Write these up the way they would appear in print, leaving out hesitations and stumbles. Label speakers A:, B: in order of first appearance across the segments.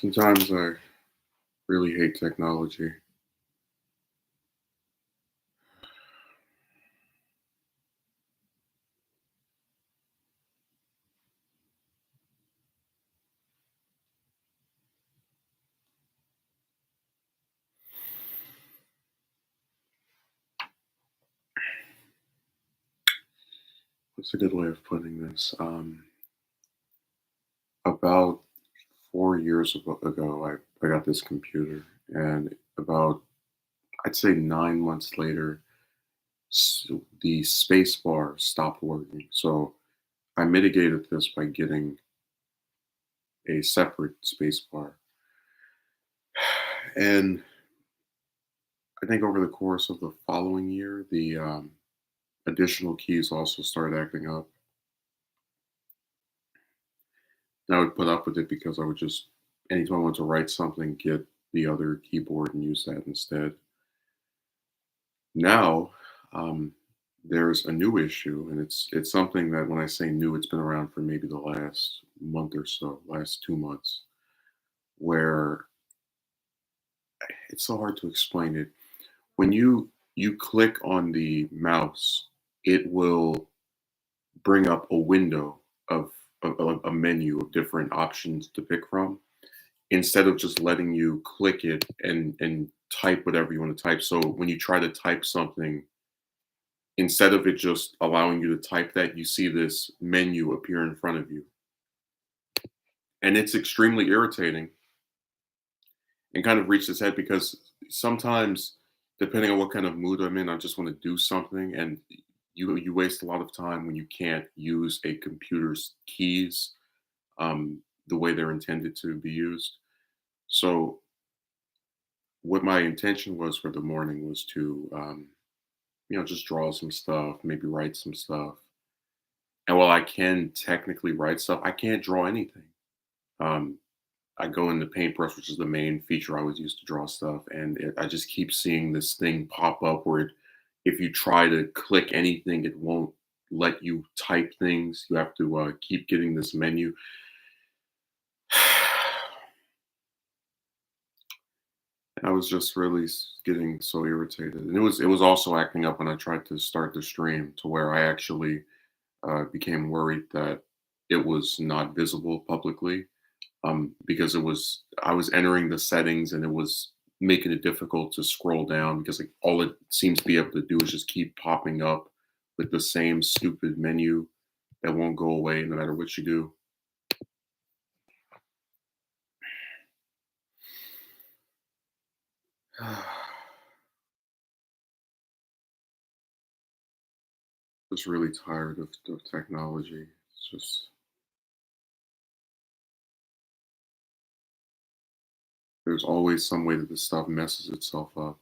A: Sometimes I really hate technology. What's a good way of putting this? About 4 years ago, I got this computer, and about I'd say 9 months later, the space bar stopped working. So I mitigated this by getting a separate space bar, and I think over the course of the following year, the additional keys also started acting up. And I would put up with it because I would just, anytime I wanted to write something, get the other keyboard and use that instead. Now, um, there's a new issue, and it's something that when I say new, it's been around for maybe the last month or so, last 2 months, where it's so hard to explain it. When you click on the mouse, it will bring up a window of a menu of different options to pick from instead of just letting you click it and type whatever you want to type. So when you try to type something, instead of it just allowing you to type that, you see this menu appear in front of you. And it's extremely irritating and kind of reached its head because sometimes, depending on what kind of mood I'm in, I just want to do something, and you waste a lot of time when you can't use a computer's keys the way they're intended to be used. So what my intention was for the morning was to just draw some stuff, maybe write some stuff. And while I can technically write stuff, I can't draw anything. Um, I go into Paintbrush, which is the main feature I always use to draw stuff, and I just keep seeing this thing pop up where if you try to click anything, it won't let you type things. You have to keep getting this menu. I was just really getting so irritated, and it was also acting up when I tried to start the stream to where I actually became worried that it was not visible publicly because I was entering the settings and it was making it difficult to scroll down because like all it seems to be able to do is just keep popping up with the same stupid menu that won't go away no matter what you do. Just really tired of technology. It's just there's always some way that this stuff messes itself up.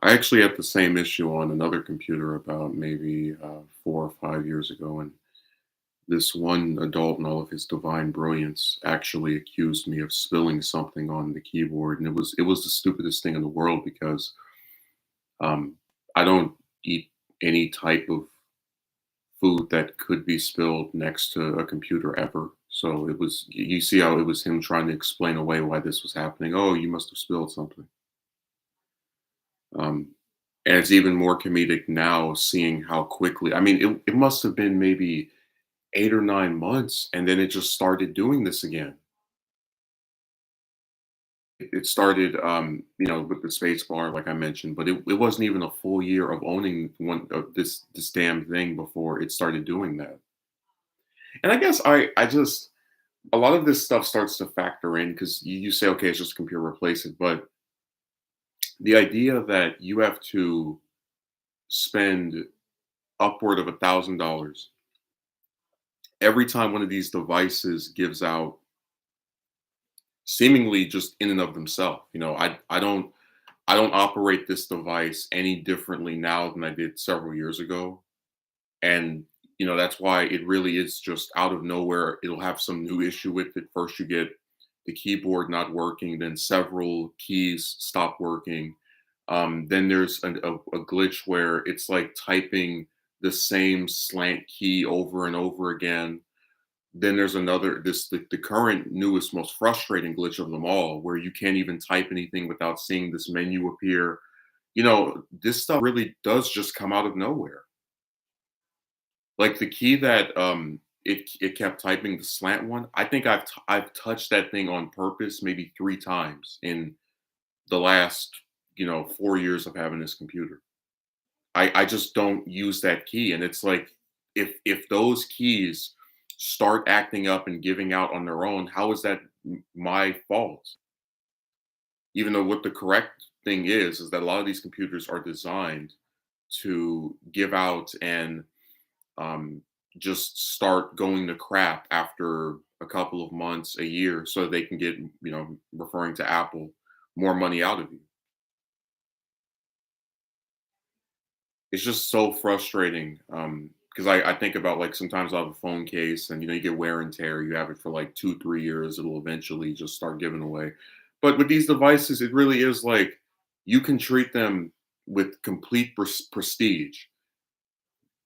A: I actually had the same issue on another computer about maybe 4 or 5 years ago, and this one adult in all of his divine brilliance actually accused me of spilling something on the keyboard, and it was the stupidest thing in the world because um, I don't eat any type of food that could be spilled next to a computer ever. So you see how it was him trying to explain away why this was happening. Oh, you must have spilled something. Um, and it's even more comedic now seeing how quickly. I mean, it must have been maybe 8 or 9 months, and then it just started doing this again. It started, with the space bar, like I mentioned, but it wasn't even a full year of owning one of this damn thing before it started doing that. And I guess I just a lot of this stuff starts to factor in because you say, okay, it's just a computer, replace it, but the idea that you have to spend upward of $1,000 every time one of these devices gives out seemingly just in and of themselves. I don't operate this device any differently now than I did several years ago. And that's why it really is just out of nowhere. It'll have some new issue with it. First you get the keyboard not working, then several keys stop working. Then there's a glitch where it's like typing the same slant key over and over again. Then there's another this the current newest most frustrating glitch of them all where you can't even type anything without seeing this menu appear. This stuff really does just come out of nowhere. Like the key that it kept typing, the slant one, I think I've touched that thing on purpose maybe 3 times in the last, 4 years of having this computer. I just don't use that key, and it's like, if those keys start acting up and giving out on their own, how is that my fault? Even though what the correct thing is that a lot of these computers are designed to give out and um, just start going to crap after a couple of months, a year, so they can get, referring to Apple, more money out of you. It's just so frustrating, because I think about, like, sometimes I have a phone case and, you get wear and tear, you have it for, like, 2, 3 years, it'll eventually just start giving away. But with these devices, it really is like, you can treat them with complete prestige.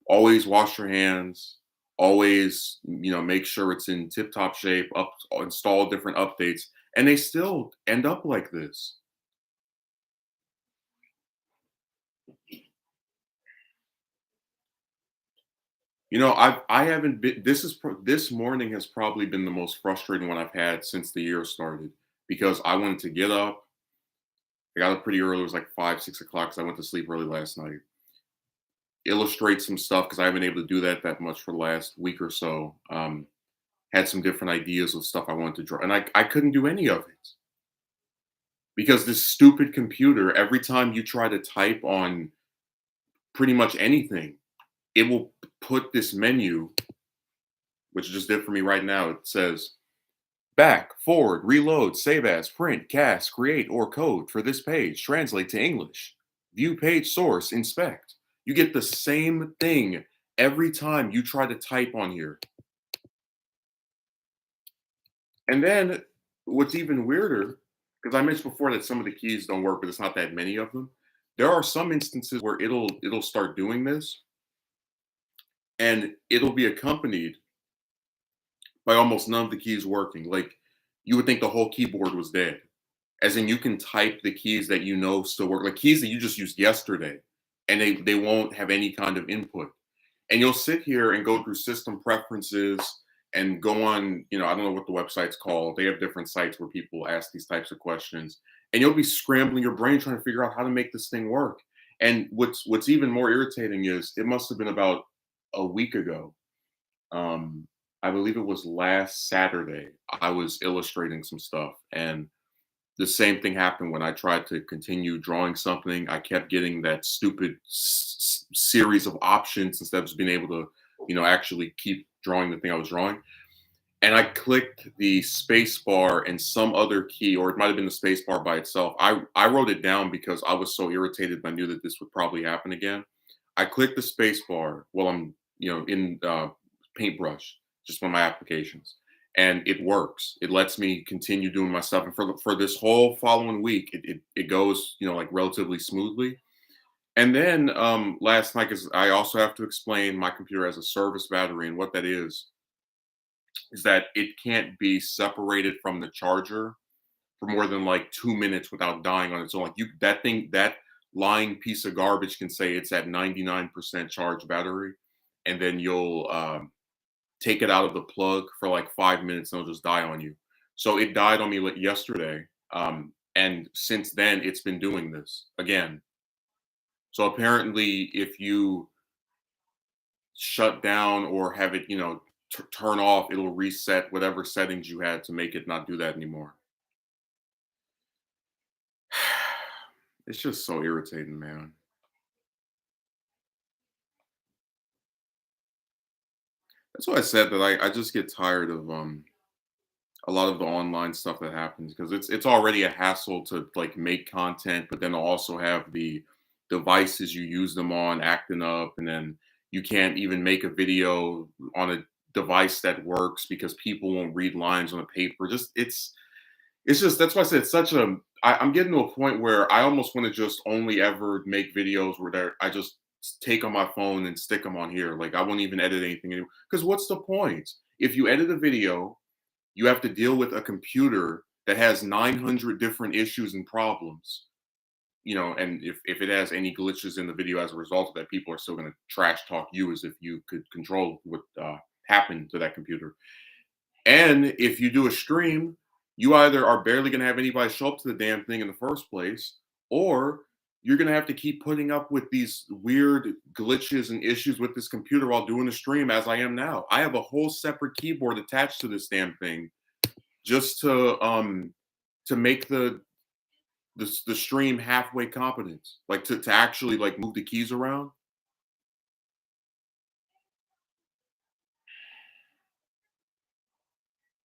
A: Always wash your hands, always, make sure it's in tip-top shape, install different updates, and they still end up like this. I haven't been. This morning has probably been the most frustrating one I've had since the year started because I wanted to get up. I got up pretty early. It was like 5, 6 o'clock. So I went to sleep early last night. Illustrate some stuff because I haven't been able to do that much for the last week or so. Had some different ideas of stuff I wanted to draw, and I couldn't do any of it because this stupid computer. Every time you try to type on pretty much anything, it will put this menu, which it just did for me right now. It says back, forward, reload, save as, print, cast, create, or code for this page, translate to English, view page source, inspect. You get the same thing every time you try to type on here. And then what's even weirder, because I mentioned before that some of the keys don't work, but it's not that many of them. There are some instances where it'll start doing this, and it'll be accompanied by almost none of the keys working. Like you would think the whole keyboard was dead. As in you can type the keys that still work, like keys that you just used yesterday, and they won't have any kind of input. And you'll sit here and go through system preferences and go on, I don't know what the website's called. They have different sites where people ask these types of questions. And you'll be scrambling your brain trying to figure out how to make this thing work. And what's even more irritating is it must have been about a week ago. I believe it was last Saturday. I was illustrating some stuff, and the same thing happened when I tried to continue drawing something. I kept getting that stupid series of options instead of just being able to, actually keep drawing the thing I was drawing. And I clicked the space bar and some other key, or it might have been the space bar by itself. I wrote it down because I was so irritated. I knew that this would probably happen again. I clicked the space bar while I'm, in Paintbrush, just one of my applications, and it works. It lets me continue doing my stuff, and for this whole following week, it goes, like relatively smoothly. And then last night, because I also have to explain my computer as a service battery, and what that is that it can't be separated from the charger for more than like 2 minutes without dying on its own. Like that lying piece of garbage can say it's at 99% charge battery, and then you'll take it out of the plug for like 5 minutes and it'll just die on you. So it died on me like yesterday. And since then it's been doing this again. So apparently if you shut down or have it, turn off, it'll reset whatever settings you had to make it not do that anymore. It's just so irritating, man. That's why I said that I just get tired of a lot of the online stuff that happens because it's already a hassle to like make content, but then also have the devices you use them on acting up, and then you can't even make a video on a device that works because people won't read lines on a paper. It's just that's why I said it's such a. I'm getting to a point where I almost want to just only ever make videos where I just take on my phone and stick them on here. Like I won't even edit anything anymore. Because what's the point? if you edit a video, you have to deal with a computer that has 900 different issues and problems. And if it has any glitches in the video as a result of that, people are still going to trash talk you as if you could control what happened to that computer. And if you do a stream, you either are barely going to have anybody show up to the damn thing in the first place, or you're going to have to keep putting up with these weird glitches and issues with this computer while doing the stream, as I am now. I have a whole separate keyboard attached to this damn thing just to make the stream halfway competent, like to actually like move the keys around.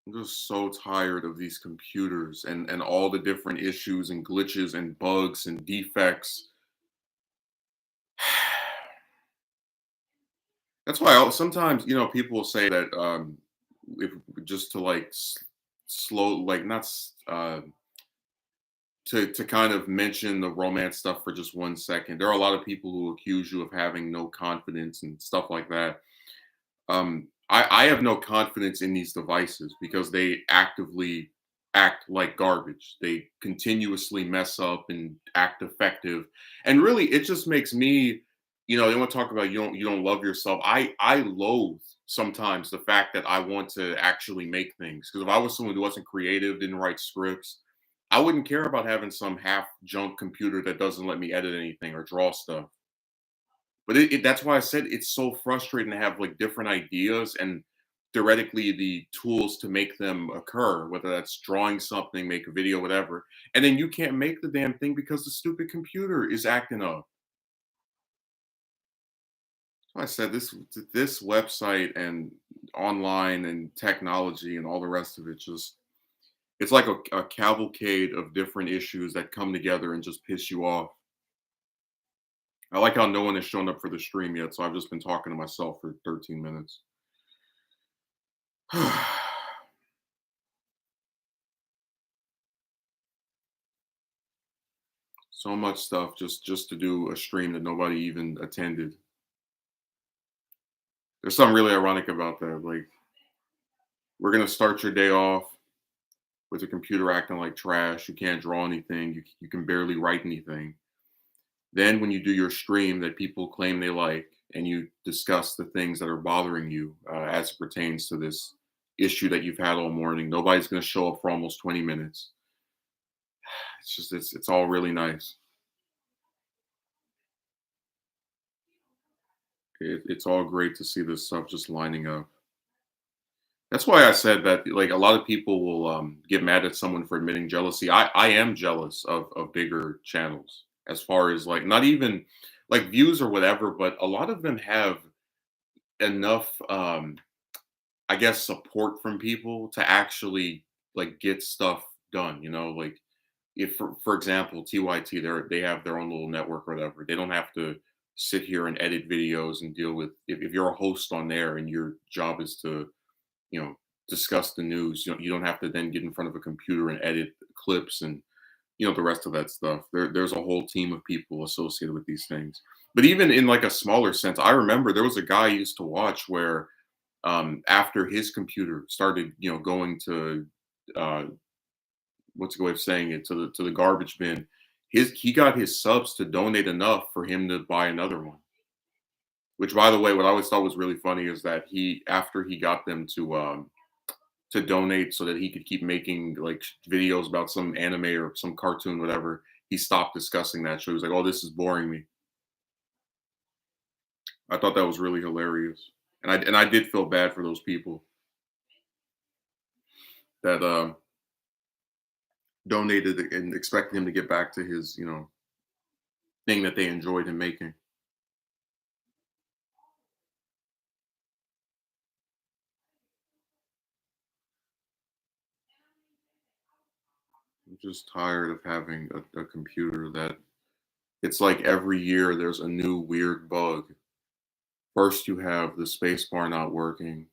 A: I'm just so tired of these computers and all the different issues and glitches and bugs and defects. That's why sometimes people will say that if just to like slow like not to kind of mention the romance stuff for just 1 second. There are a lot of people who accuse you of having no confidence and stuff like that. I have no confidence in these devices because they actively act like garbage. They continuously mess up and act effective. And really it just makes me, they want to talk about you don't love yourself. I loathe sometimes the fact that I want to actually make things. Because if I was someone who wasn't creative, didn't write scripts, I wouldn't care about having some half junk computer that doesn't let me edit anything or draw stuff. But that's why I said it's so frustrating to have like different ideas and theoretically the tools to make them occur, whether that's drawing something, make a video, whatever. And then you can't make the damn thing because the stupid computer is acting up. So I said this website and online and technology and all the rest of it just it's like a cavalcade of different issues that come together and just piss you off. I like how no one has shown up for the stream yet, so I've just been talking to myself for 13 minutes. So much stuff just to do a stream that nobody even attended. There's something really ironic about that. Like, we're gonna start your day off with your computer acting like trash. You can't draw anything. You can barely write anything. Then when you do your stream that people claim they like, and you discuss the things that are bothering you as it pertains to this issue that you've had all morning, nobody's going to show up for almost 20 minutes. It's all really nice. It's all great to see this stuff just lining up. That's why I said that like a lot of people will get mad at someone for admitting jealousy. I am jealous of bigger channels as far as like not even like views or whatever, but a lot of them have enough I guess support from people to actually like get stuff done, like if for example TYT they have their own little network or whatever. They don't have to sit here and edit videos and deal with if you're a host on there and your job is to you know, discuss the news. You don't have to then get in front of a computer and edit clips and the rest of that stuff. There's a whole team of people associated with these things. But even in like a smaller sense, I remember there was a guy I used to watch where after his computer started, going to uh, what's a good way of saying it to the garbage bin. He got his subs to donate enough for him to buy another one. Which, by the way, what I always thought was really funny is that after he got them to donate so that he could keep making like videos about some anime or some cartoon, whatever, he stopped discussing that. So he was like, "Oh, this is boring me." I thought that was really hilarious, and I did feel bad for those people that donated and expected him to get back to his thing that they enjoyed him making. I'm just tired of having a computer that it's like every year there's a new weird bug. First, you have the spacebar not working.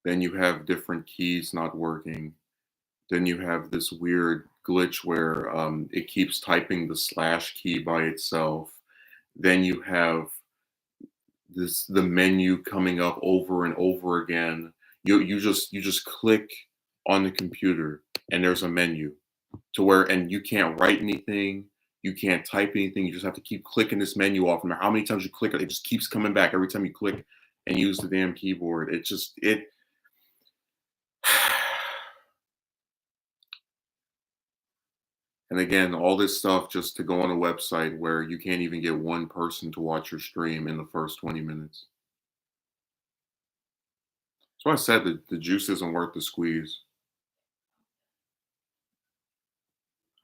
A: Then you have different keys not working. Then you have this weird glitch where it keeps typing the slash key by itself. Then you have the menu coming up over and over again. You just click on the computer and there's a menu to where and you can't write anything, you can't type anything, you just have to keep clicking this menu off. No matter how many times you click it, it just keeps coming back every time you click and use the damn keyboard. It just it and again, all this stuff just to go on a website where you can't even get one person to watch your stream in the first 20 minutes. So I said that the juice isn't worth the squeeze.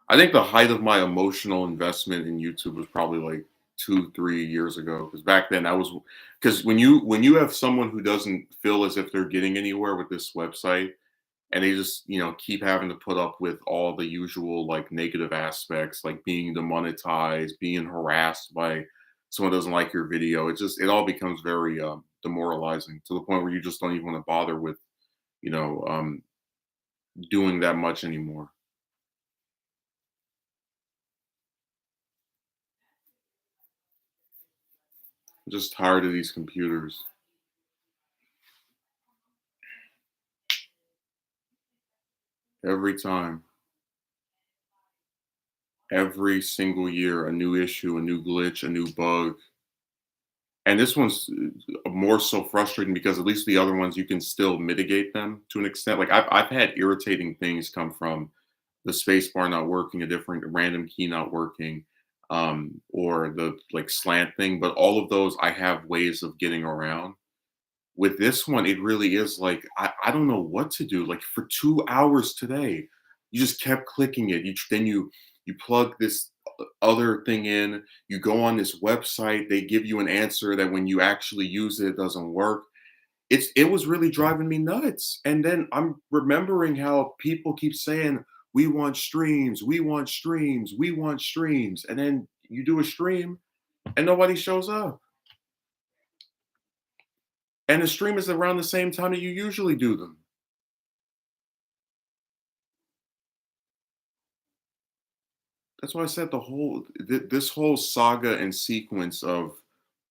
A: I think the height of my emotional investment in YouTube was probably like 2, 3 years ago. Because back then I was because when you have someone who doesn't feel as if they're getting anywhere with this website, and they just, keep having to put up with all the usual, like, negative aspects, like being demonetized, being harassed by someone who doesn't like your video. It all becomes very, demoralizing to the point where you just don't even wanna bother with, you know, um, doing that much anymore. I'm just tired of these computers. Every time, every single year, a new issue, a new glitch, a new bug. And this one's more so frustrating because at least the other ones you can still mitigate them to an extent. Like I've had irritating things come from the space bar not working, a different random key not working, or the like slant thing. But all of those I have ways of getting around. With this one, it really is like I don't know what to do. Like for 2 hours today, you just kept clicking it. You plug this other thing in, you go on this website, they give you an answer that when you actually use it, it doesn't work. It was really driving me nuts. And then I'm remembering how people keep saying, we want streams, we want streams, we want streams. And then you do a stream and nobody shows up. And the stream is around the same time that you usually do them. That's why I said this whole saga and sequence of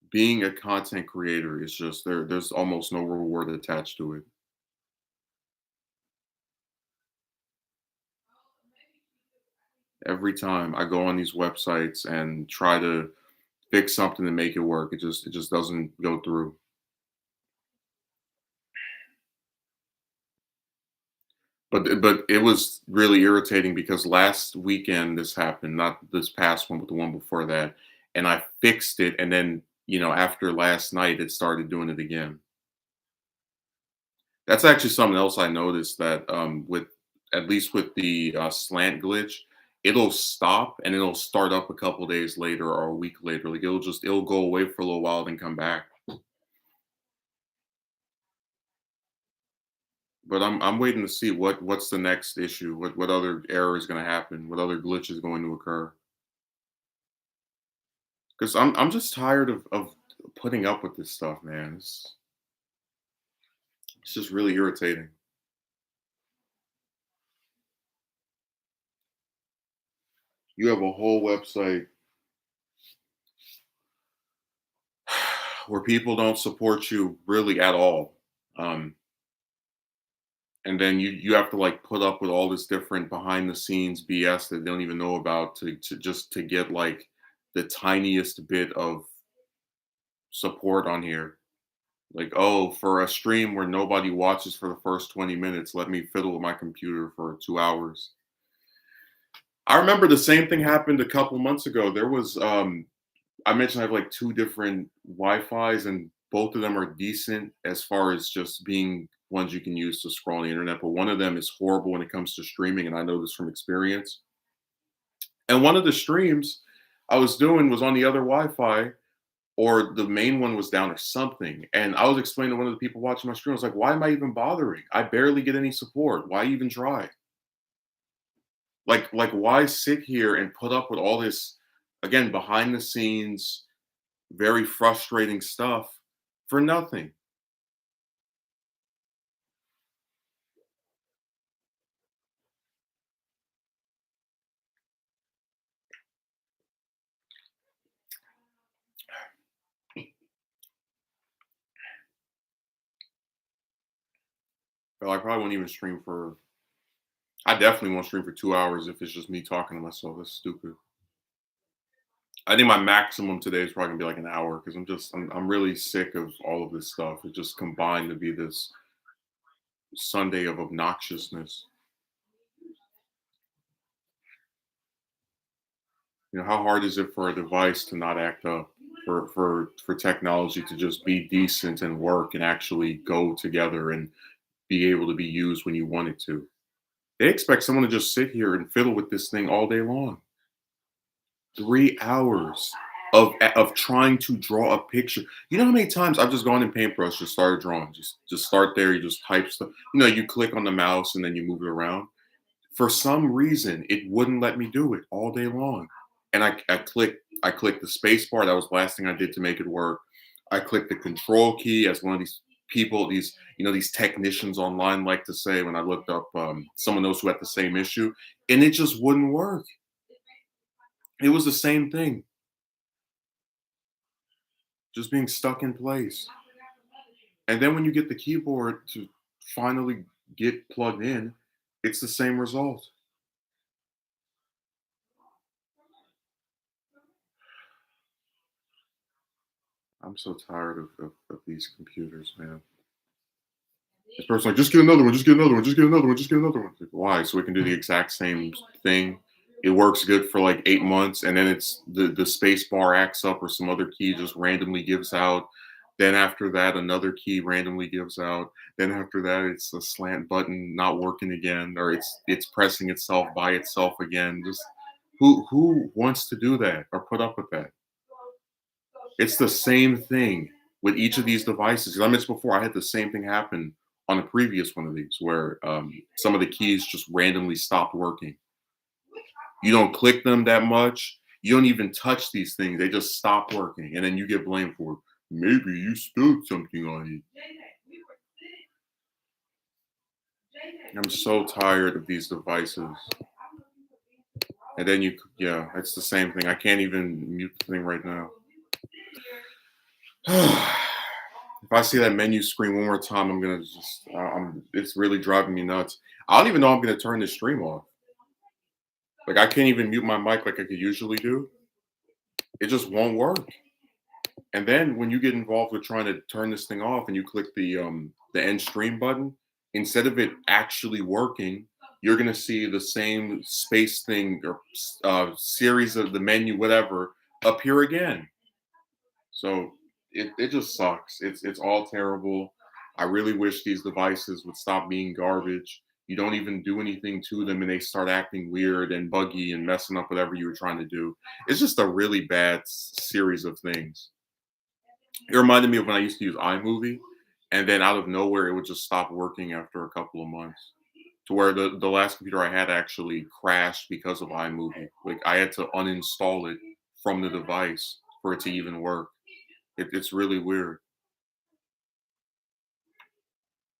A: being a content creator is just there's almost no reward attached to it. Every time I go on these websites and try to fix something to make it work, it just doesn't go through. But it was really irritating because last weekend this happened, not this past one, but the one before that, and I fixed it, and then, after last night, it started doing it again. That's actually something else I noticed that, with at least with the, slant glitch, it'll stop and it'll start up a couple days later or a week later. Like, it'll go away for a little while, then come back. But I'm waiting to see what's the next issue, what other error is gonna happen, what other glitch is going to occur. Because I 'Cause I'm just tired of putting up with this stuff, man. It's just really irritating. You have a whole website where people don't support you really at all. Um, and then you have to like put up with all this different behind the scenes BS that they don't even know about to just to get like the tiniest bit of support on here. Like, oh, for a stream where nobody watches for the first 20 minutes, let me fiddle with my computer for 2 hours. I remember the same thing happened a couple months ago. There was I mentioned I have like two different Wi-Fi's and both of them are decent as far as just being ones you can use to scroll on the internet, but one of them is horrible when it comes to streaming, and I know this from experience. And one of the streams I was doing was on the other Wi-Fi, or the main one was down or something. And I was explaining to one of the people watching my stream, I was like, why am I even bothering? I barely get any support. Why even try? Like why sit here and put up with all this again behind the scenes, very frustrating stuff for nothing? But I probably won't even stream for. I definitely won't stream for 2 hours if it's just me talking to myself. That's stupid. I think my maximum today is probably gonna be like an hour because I'm really sick of all of this stuff. It just combined to be this Sunday of obnoxiousness. How hard is it for a device to not act up? For technology to just be decent and work and actually go together and be able to be used when you want it to. They expect someone to just sit here and fiddle with this thing all day long. 3 hours of trying to draw a picture. You know how many times I've just gone in paintbrush, just started drawing, just start there, you just type stuff. You click on the mouse and then you move it around. For some reason, it wouldn't let me do it all day long. And I clicked the space bar. That was the last thing I did to make it work. I clicked the control key as one of these people, these technicians online like to say when I looked up someone else who had the same issue, and it just wouldn't work. It was the same thing, just being stuck in place. And then when you get the keyboard to finally get plugged in, it's the same result. I'm so tired of these computers, man. This person's like, just get another one, just get another one, just get another one, just get another one. Like, why? So we can do the exact same thing. It works good for like 8 months, and then it's the space bar acts up, or some other key just randomly gives out. Then after that, another key randomly gives out. Then after that, it's a slant button not working again, or it's pressing itself by itself again. Just who wants to do that or put up with that? It's the same thing with each of these devices. As I mentioned before, I had the same thing happen on a previous one of these where some of the keys just randomly stopped working. You don't click them that much. You don't even touch these things. They just stop working. And then you get blamed for maybe you spilled something on it. I'm so tired of these devices. And then yeah, it's the same thing. I can't even mute the thing right now. If I see that menu screen one more time, I'm gonna just, it's really driving me nuts. I don't even know I'm gonna turn this stream off. Like I can't even mute my mic like I could usually do. It just won't work. And then when you get involved with trying to turn this thing off and you click the end stream button, instead of it actually working, you're gonna see the same space thing or series of the menu, whatever, appear again. So it just sucks. It's all terrible. I really wish these devices would stop being garbage. You don't even do anything to them and they start acting weird and buggy and messing up whatever you were trying to do. It's just a really bad series of things. It reminded me of when I used to use iMovie, and then out of nowhere it would just stop working after a couple of months. To where the last computer I had actually crashed because of iMovie. Like I had to uninstall it from the device for it to even work. It's really weird.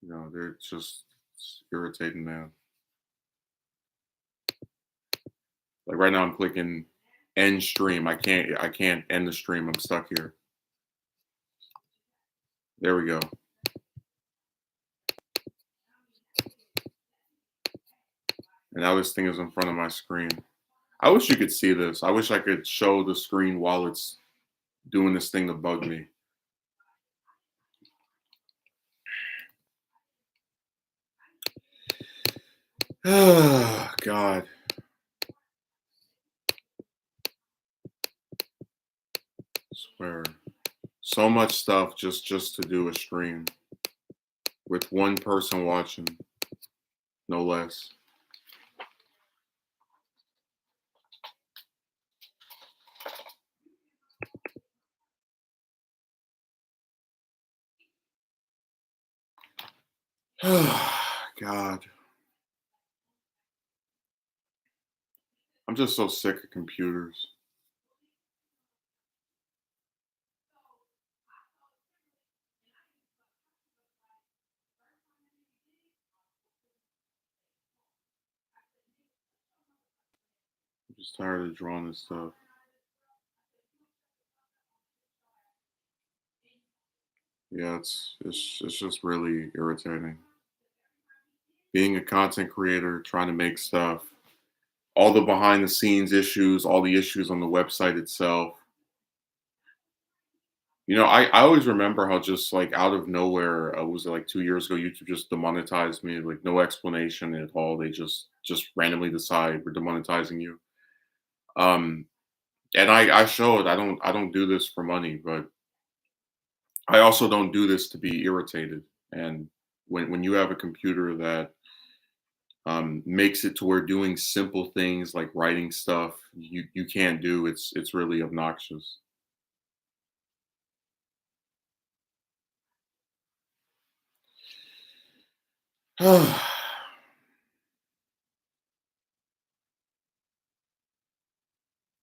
A: They're just it's irritating, man. Like right now, I'm clicking end stream. I can't end the stream. I'm stuck here. There we go. And now this thing is in front of my screen. I wish you could see this. I wish I could show the screen while it's doing this thing to bug me. Oh God. I swear. So much stuff just to do a stream with one person watching, no less. God. I'm just so sick of computers. I'm just tired of drawing this stuff. Yeah, it's just really irritating. being a content creator, trying to make stuff, all the behind the scenes issues, all the issues on the website itself. I always remember how just like out of nowhere, was it like 2 years ago, YouTube just demonetized me, like no explanation at all. They just randomly decide we're demonetizing you. Um, and I showed I don't do this for money, but I also don't do this to be irritated. And when you have a computer that makes it to where doing simple things like writing stuff you can't do, it's really obnoxious.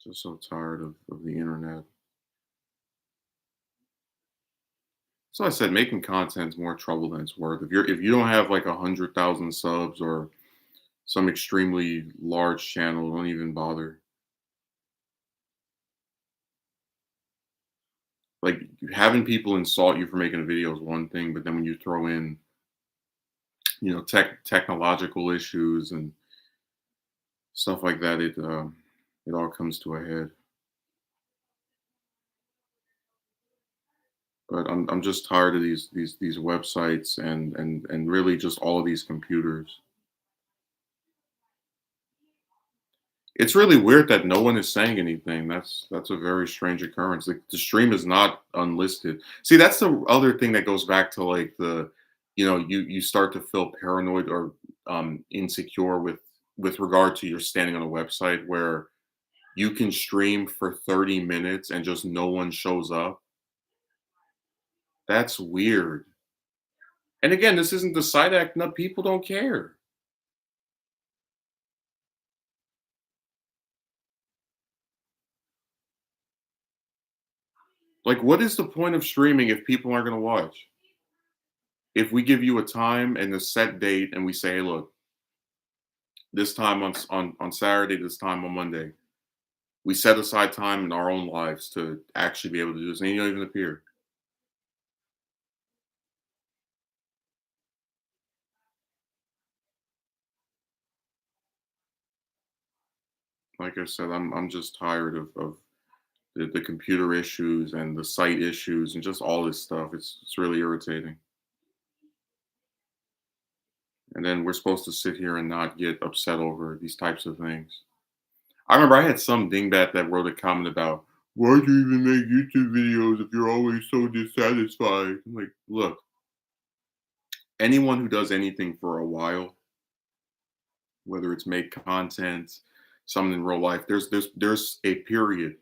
A: Just so tired of the internet. So I said making content's more trouble than it's worth. If you don't have like 100,000 subs or some extremely large channel, don't even bother. Like having people insult you for making a video is one thing, but then when you throw in, technological issues and stuff like that, it all comes to a head. But I'm just tired of these websites and really just all of these computers. It's really weird that no one is saying anything. That's a very strange occurrence. Like the stream is not unlisted. See, that's the other thing that goes back to like you start to feel paranoid or insecure with regard to your standing on a website where you can stream for 30 minutes and just no one shows up. That's weird. And again, this isn't the site acting up. People don't care. Like, what is the point of streaming if people aren't going to watch? If we give you a time and a set date and we say, hey, look, this time on Saturday, this time on Monday, we set aside time in our own lives to actually be able to do this, and you don't even appear. Like I said, I'm just tired of the computer issues and the site issues and just all this stuff. It's really irritating. And then we're supposed to sit here and not get upset over these types of things. I remember I had some dingbat that wrote a comment about, why do you even make YouTube videos if you're always so dissatisfied? I'm like, look, anyone who does anything for a while, whether it's make content, something in real life, there's a period.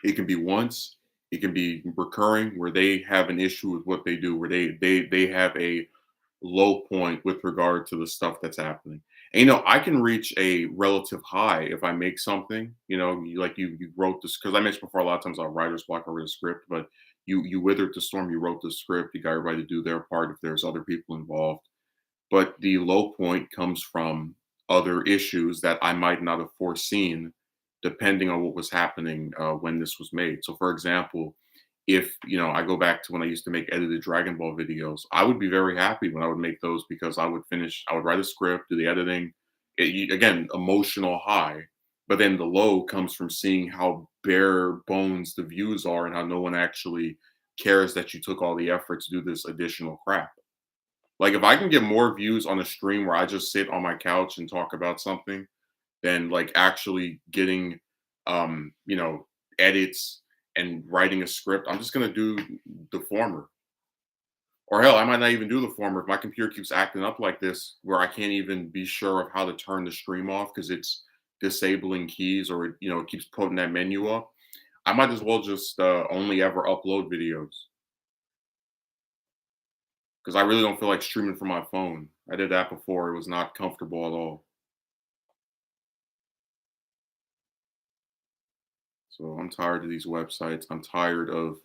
A: It can be once, it can be recurring where they have an issue with what they do, where they have a low point with regard to the stuff that's happening. And I can reach a relative high if I make something. You wrote this because I mentioned before. A lot of times I'll writer's block over the script, but you withered the storm. You wrote the script. You got everybody to do their part if there's other people involved. But the low point comes from other issues that I might not have foreseen, depending on what was happening when this was made. So, for example, if I go back to when I used to make edited Dragon Ball videos, I would be very happy when I would make those because I would write a script, do the editing. Again, emotional high, but then the low comes from seeing how bare bones the views are and how no one actually cares that you took all the effort to do this additional crap. Like if I can get more views on a stream where I just sit on my couch and talk about something than like actually getting edits and writing a script, I'm just gonna do the former. Or hell, I might not even do the former if my computer keeps acting up like this, where I can't even be sure of how to turn the stream off because it's disabling keys or it keeps putting that menu up. I might as well just only ever upload videos because I really don't feel like streaming from my phone. I did that before; it was not comfortable at all. So I'm tired of these websites. I'm tired of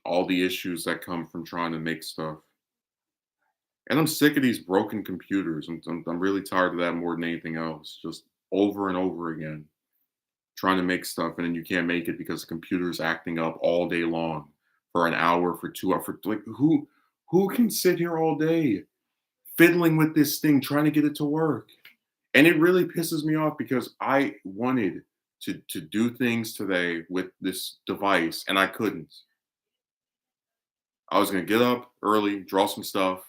A: all the issues that come from trying to make stuff. And I'm sick of these broken computers. I'm really tired of that more than anything else. Just over and over again, trying to make stuff and then you can't make it because the computer's acting up all day long for an hour, for 2 hours. For like who can sit here all day fiddling with this thing, trying to get it to work. And it really pisses me off because I wanted to do things today with this device and I couldn't. I was gonna get up early, draw some stuff.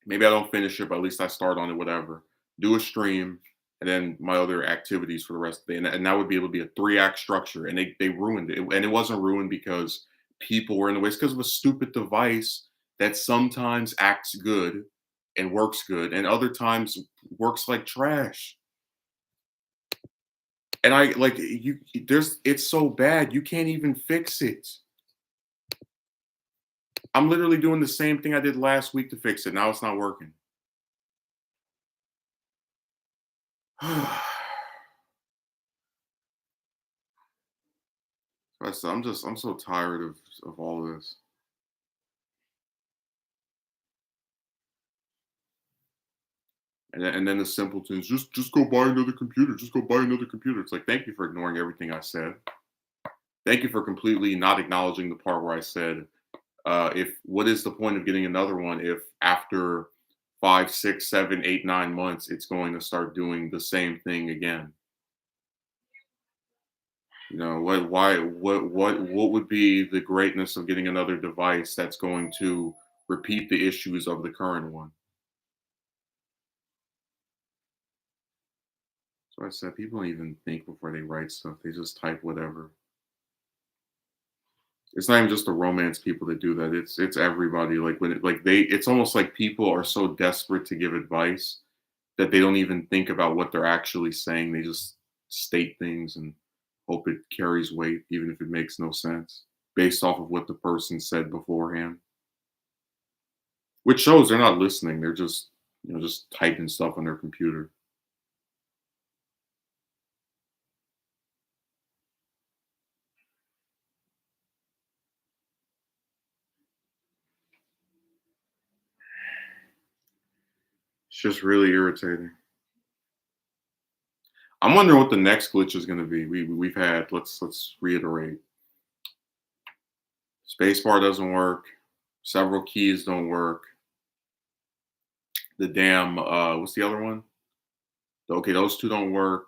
A: Maybe I don't finish it, but at least I start on it, whatever. Do a stream, and then my other activities for the rest of the day. And that would be able to be a 3 act structure. And they ruined it. And it wasn't ruined because people were in the way. It's because of a stupid device that sometimes acts good and works good, and other times works like trash. And I like you there's it's so bad you can't even fix it. I'm literally doing the same thing I did last week to fix it. Now it's not working. I'm so tired of all this. And then the simpletons, just go buy another computer. Just go buy another computer. It's like, thank you for ignoring everything I said. Thank you for completely not acknowledging the part where I said, if what is the point of getting another one if after 5, 6, 7, 8, 9 months it's going to start doing the same thing again? You know what? Why? What would be the greatness of getting another device that's going to repeat the issues of the current one? So I said, people don't even think before they write stuff. They just type whatever. It's not even just the romance people that do that. It's everybody. Like when it, like they, it's almost like people are so desperate to give advice that they don't even think about what they're actually saying. They just state things and hope it carries weight, even if it makes no sense, based off of what the person said beforehand. Which shows they're not listening. They're just just typing stuff on their computer. It's just really irritating. I'm wondering what the next glitch is going to be. We've had let's reiterate. Spacebar doesn't work. Several keys don't work. The damn what's the other one? Okay, those two don't work.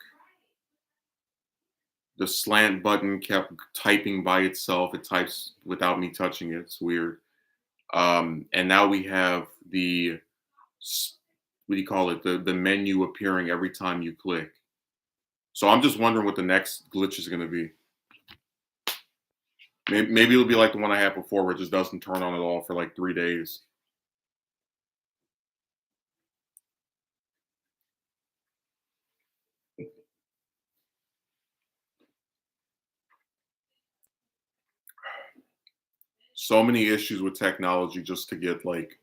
A: The slant button kept typing by itself. It types without me touching it. It's weird. And now we have the what do you call it? The menu appearing every time you click. So I'm just wondering what the next glitch is going to be. Maybe it'll be like the one I had before, where it just doesn't turn on at all for like 3 days. So many issues with technology just to get like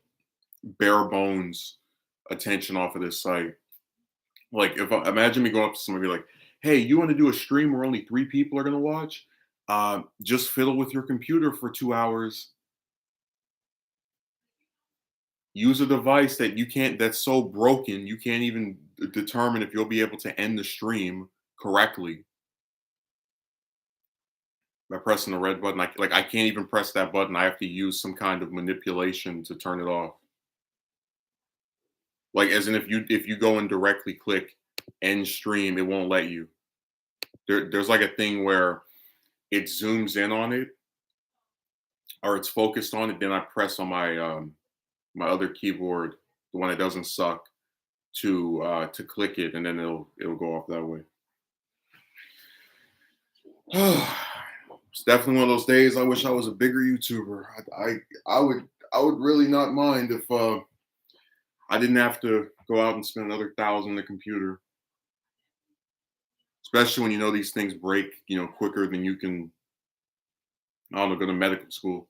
A: bare bones attention off of this site. Like, if imagine me going up to somebody like, "Hey, you want to do a stream where only 3 people are going to watch? Just fiddle with your computer for 2 hours. Use a device that you can't. That's so broken you can't even determine if you'll be able to end the stream correctly by pressing the red button. I can't even press that button. I have to use some kind of manipulation to turn it off. Like, as in, if you go and directly click end stream, it won't let you. There's like a thing where it zooms in on it or it's focused on it. Then I press on my other keyboard, the one that doesn't suck, to click it, and then it'll go off that way. It's definitely one of those days. I wish I was a bigger YouTuber. I would really not mind if I didn't have to go out and spend another thousand on the computer. Especially when you know these things break, quicker than you can. I don't know, go to medical school.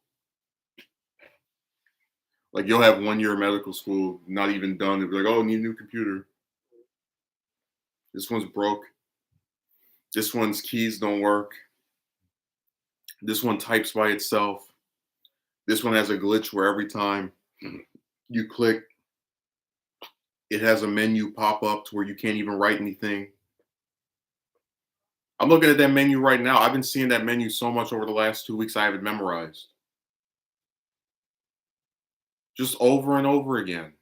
A: Like, you'll have 1 year of medical school, not even done. They'll be like, "Oh, need a new computer. This one's broke. This one's keys don't work. This one types by itself. This one has a glitch where every time you click, it has a menu pop up to where you can't even write anything." I'm looking at that menu right now. I've been seeing that menu so much over the last 2 weeks, I have it memorized. Just over and over again.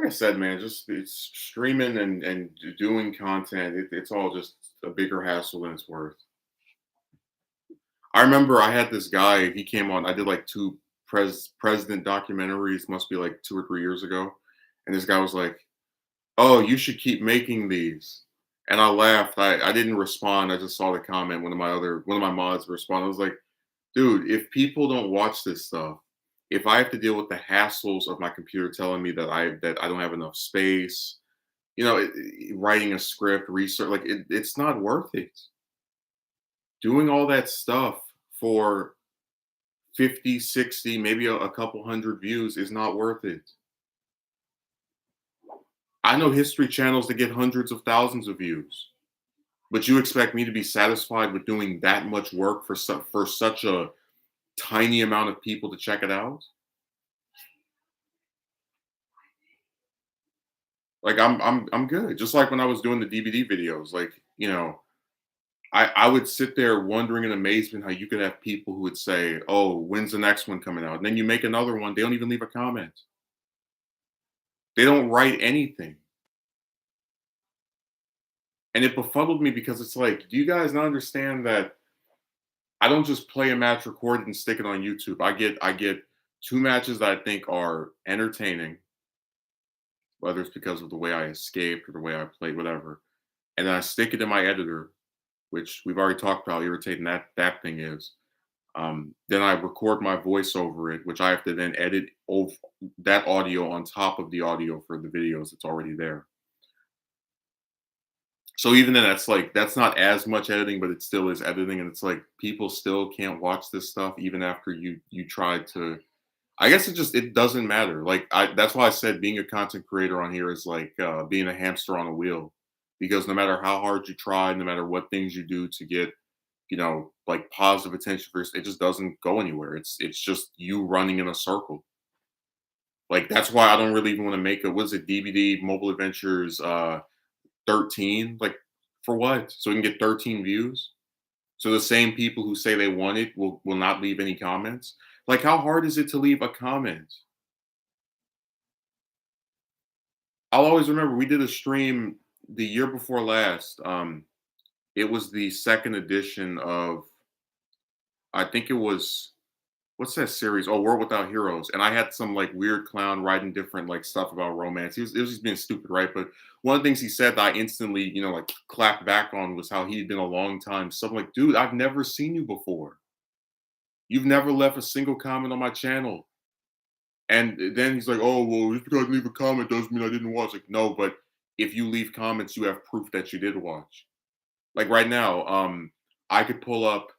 A: I said, man, just it's streaming and doing content. It's all just a bigger hassle than it's worth. I remember I had this guy. He came on. I did like two president documentaries. Must be like 2 or 3 years ago. And this guy was like, "Oh, you should keep making these." And I laughed. I didn't respond. I just saw the comment. One of my mods responded. I was like, "Dude, if people don't watch this stuff, if I have to deal with the hassles of my computer telling me that I don't have enough space, writing a script, research, like it's not worth it. Doing all that stuff for 50, 60, maybe a couple hundred views is not worth it. I know history channels that get hundreds of thousands of views, but you expect me to be satisfied with doing that much work for such a tiny amount of people to check it out? Like I'm good. Just like when I was doing the DVD videos, like, I would sit there wondering in amazement how you could have people who would say, "Oh, when's the next one coming out?" And then you make another one, they don't even leave a comment. They don't write anything. And it befuddled me because it's like, do you guys not understand that I don't just play a match, record it, and stick it on YouTube? I get two matches that I think are entertaining, whether it's because of the way I escaped or the way I played, whatever. And then I stick it in my editor, which we've already talked about how irritating that thing is. Then I record my voice over it, which I have to then edit over that audio on top of the audio for the videos that's already there. So even then, that's not as much editing, but it still is editing, and it's like people still can't watch this stuff even after you try to. I guess it doesn't matter. Like that's why I said being a content creator on here is like being a hamster on a wheel, because no matter how hard you try, no matter what things you do to get like positive attention first, it just doesn't go anywhere. It's just you running in a circle. Like that's why I don't really even want to make a was it DVD Mobile Adventures 13? Like for what? So we can get 13 views? So the same people who say they want it will not leave any comments? Like how hard is it to leave a comment? I'll always remember we did a stream the year before last. It was the second edition of I think it was what's that series? Oh, World Without Heroes. And I had some like weird clown writing different like stuff about romance. It was just being stupid, right? But one of the things he said that I instantly, like clapped back on was how he'd been a long time. So I'm like, dude, I've never seen you before. You've never left a single comment on my channel. And then he's like, oh, well, just because I leave a comment doesn't mean I didn't watch. Like, no, but if you leave comments, you have proof that you did watch. Like right now, I could pull up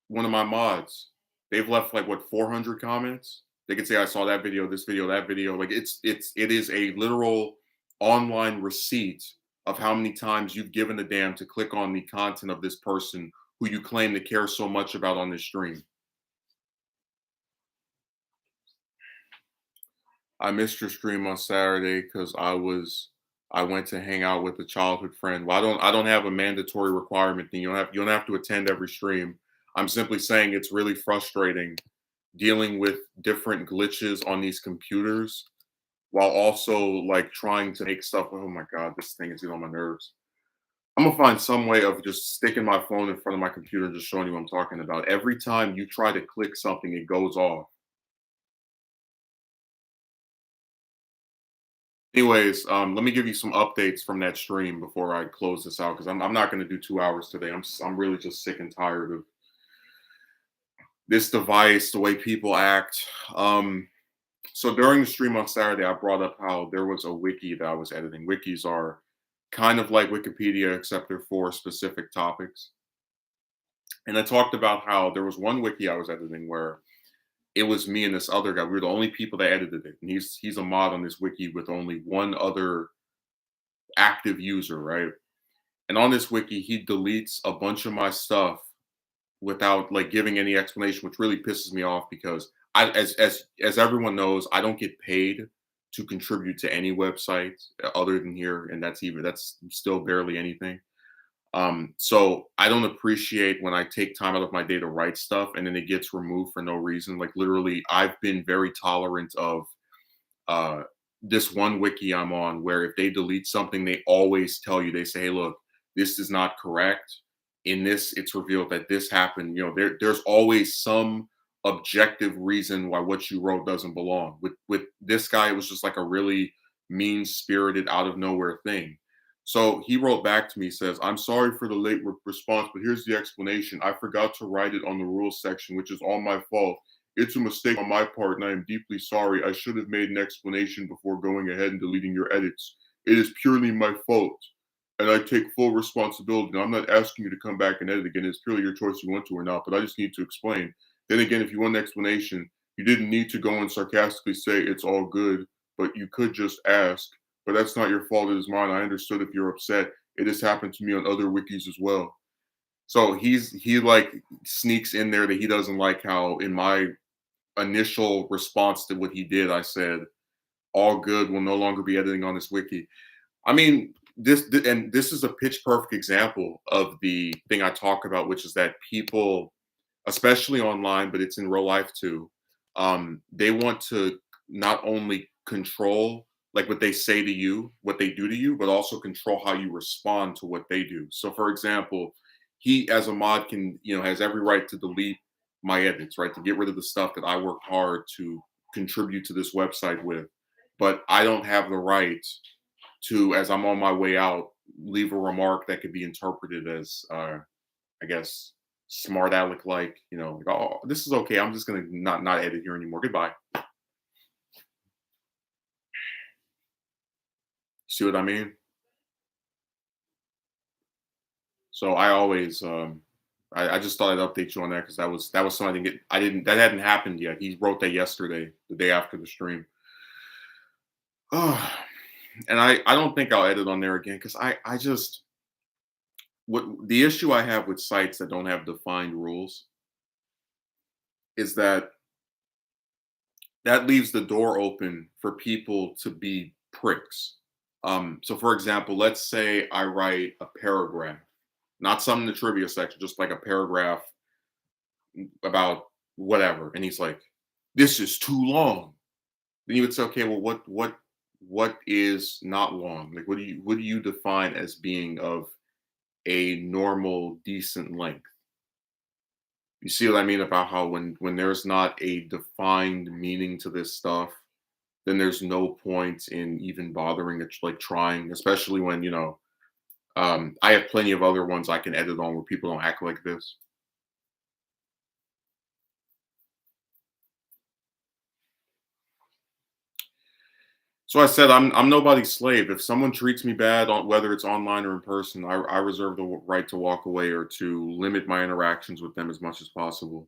A: one of my mods. They've left like what 400 comments. They could say I saw that video, this video, that video. Like it is a literal online receipt of how many times you've given a damn to click on the content of this person who you claim to care so much about on this stream. I missed your stream on Saturday because I went to hang out with a childhood friend. Well, I don't have a mandatory requirement thing. You don't have to attend every stream. I'm simply saying it's really frustrating dealing with different glitches on these computers while also like trying to make stuff. Oh my god, this thing is getting on my nerves. I'm gonna find some way of just sticking my phone in front of my computer and just showing you what I'm talking about. Every time you try to click something, it goes off. Anyways, let me give you some updates from that stream before I close this out because I'm not going to do 2 hours today. I'm really just sick and tired of this device, the way people act. So during the stream on Saturday, I brought up how there was a wiki that I was editing. Wikis are kind of like Wikipedia, except they're for specific topics. And I talked about how there was one wiki I was editing where it was me and this other guy. We were the only people that edited it. And he's a mod on this wiki with only one other active user, right? And on this wiki, he deletes a bunch of my stuff without like giving any explanation, which really pisses me off because as everyone knows, I don't get paid to contribute to any website other than here, and that's still barely anything. So I don't appreciate when I take time out of my day to write stuff and then it gets removed for no reason. Like literally, I've been very tolerant of this one wiki I'm on where if they delete something, they always tell you, they say, hey, look, this is not correct. In this, it's revealed that this happened. There's always some objective reason why what you wrote doesn't belong. With this guy, it was just like a really mean spirited, out of nowhere thing. So he wrote back to me, says, I'm sorry for the late response, but here's the explanation. I forgot to write it on the rules section, which is all my fault. It's a mistake on my part, and I am deeply sorry. I should have made an explanation before going ahead and deleting your edits. It is purely my fault, and I take full responsibility. Now, I'm not asking you to come back and edit again. It's purely your choice you want to or not, but I just need to explain. Then again, if you want an explanation, you didn't need to go and sarcastically say it's all good, but you could just ask. But that's not your fault. It is mine. I understood if you're upset. It has happened to me on other wikis as well. So he like sneaks in there that he doesn't like how in my initial response to what he did, I said, all good, will no longer be editing on this wiki. I mean, this is a pitch perfect example of the thing I talk about, which is that people, especially online, but it's in real life too, they want to not only control like what they say to you, what they do to you, but also control how you respond to what they do. So for example, he as a mod can, has every right to delete my edits, right? To get rid of the stuff that I worked hard to contribute to this website with. But I don't have the right to, as I'm on my way out, leave a remark that could be interpreted as, I guess, smart aleck like, like, oh, this is okay. I'm just gonna not edit here anymore. Goodbye. See what I mean? So I always, I just thought I'd update you on that because that was something that hadn't happened yet. He wrote that yesterday, the day after the stream. Oh, and I don't think I'll edit on there again because I just what the issue I have with sites that don't have defined rules is that leaves the door open for people to be pricks. So for example, let's say I write a paragraph, not some in the trivia section, just like a paragraph about whatever, and he's like, "This is too long." Then you would say, "Okay, well, what is not long? Like, what do you define as being of a normal, decent length?" You see what I mean about how when there's not a defined meaning to this stuff, then there's no point in even bothering it, like trying, especially when I have plenty of other ones I can edit on where people don't act like this. So I said I'm nobody's slave. If someone treats me bad, whether it's online or in person, I reserve the right to walk away or to limit my interactions with them as much as possible.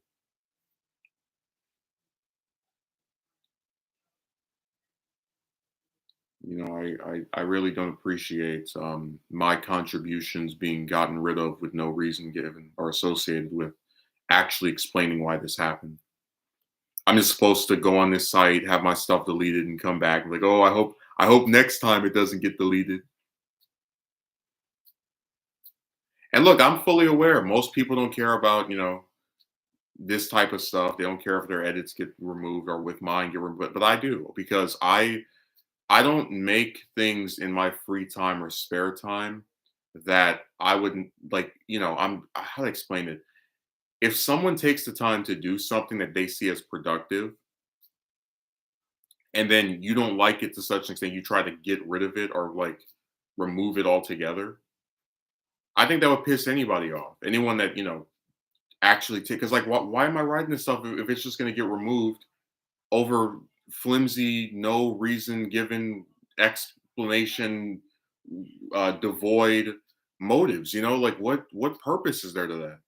A: I really don't appreciate my contributions being gotten rid of with no reason given or associated with actually explaining why this happened. I'm just supposed to go on this site, have my stuff deleted, and come back like, oh, I hope next time it doesn't get deleted. And look, I'm fully aware most people don't care about this type of stuff. They don't care if their edits get removed or with mine get removed, but I do because I don't make things in my free time or spare time that I wouldn't like. I'm how to explain it. If someone takes the time to do something that they see as productive and then you don't like it to such an extent you try to get rid of it or like remove it altogether, I think that would piss anybody off. Anyone that actually take because like why am I writing this stuff if it's just going to get removed over flimsy, no reason given explanation, devoid motives? Like what purpose is there to that?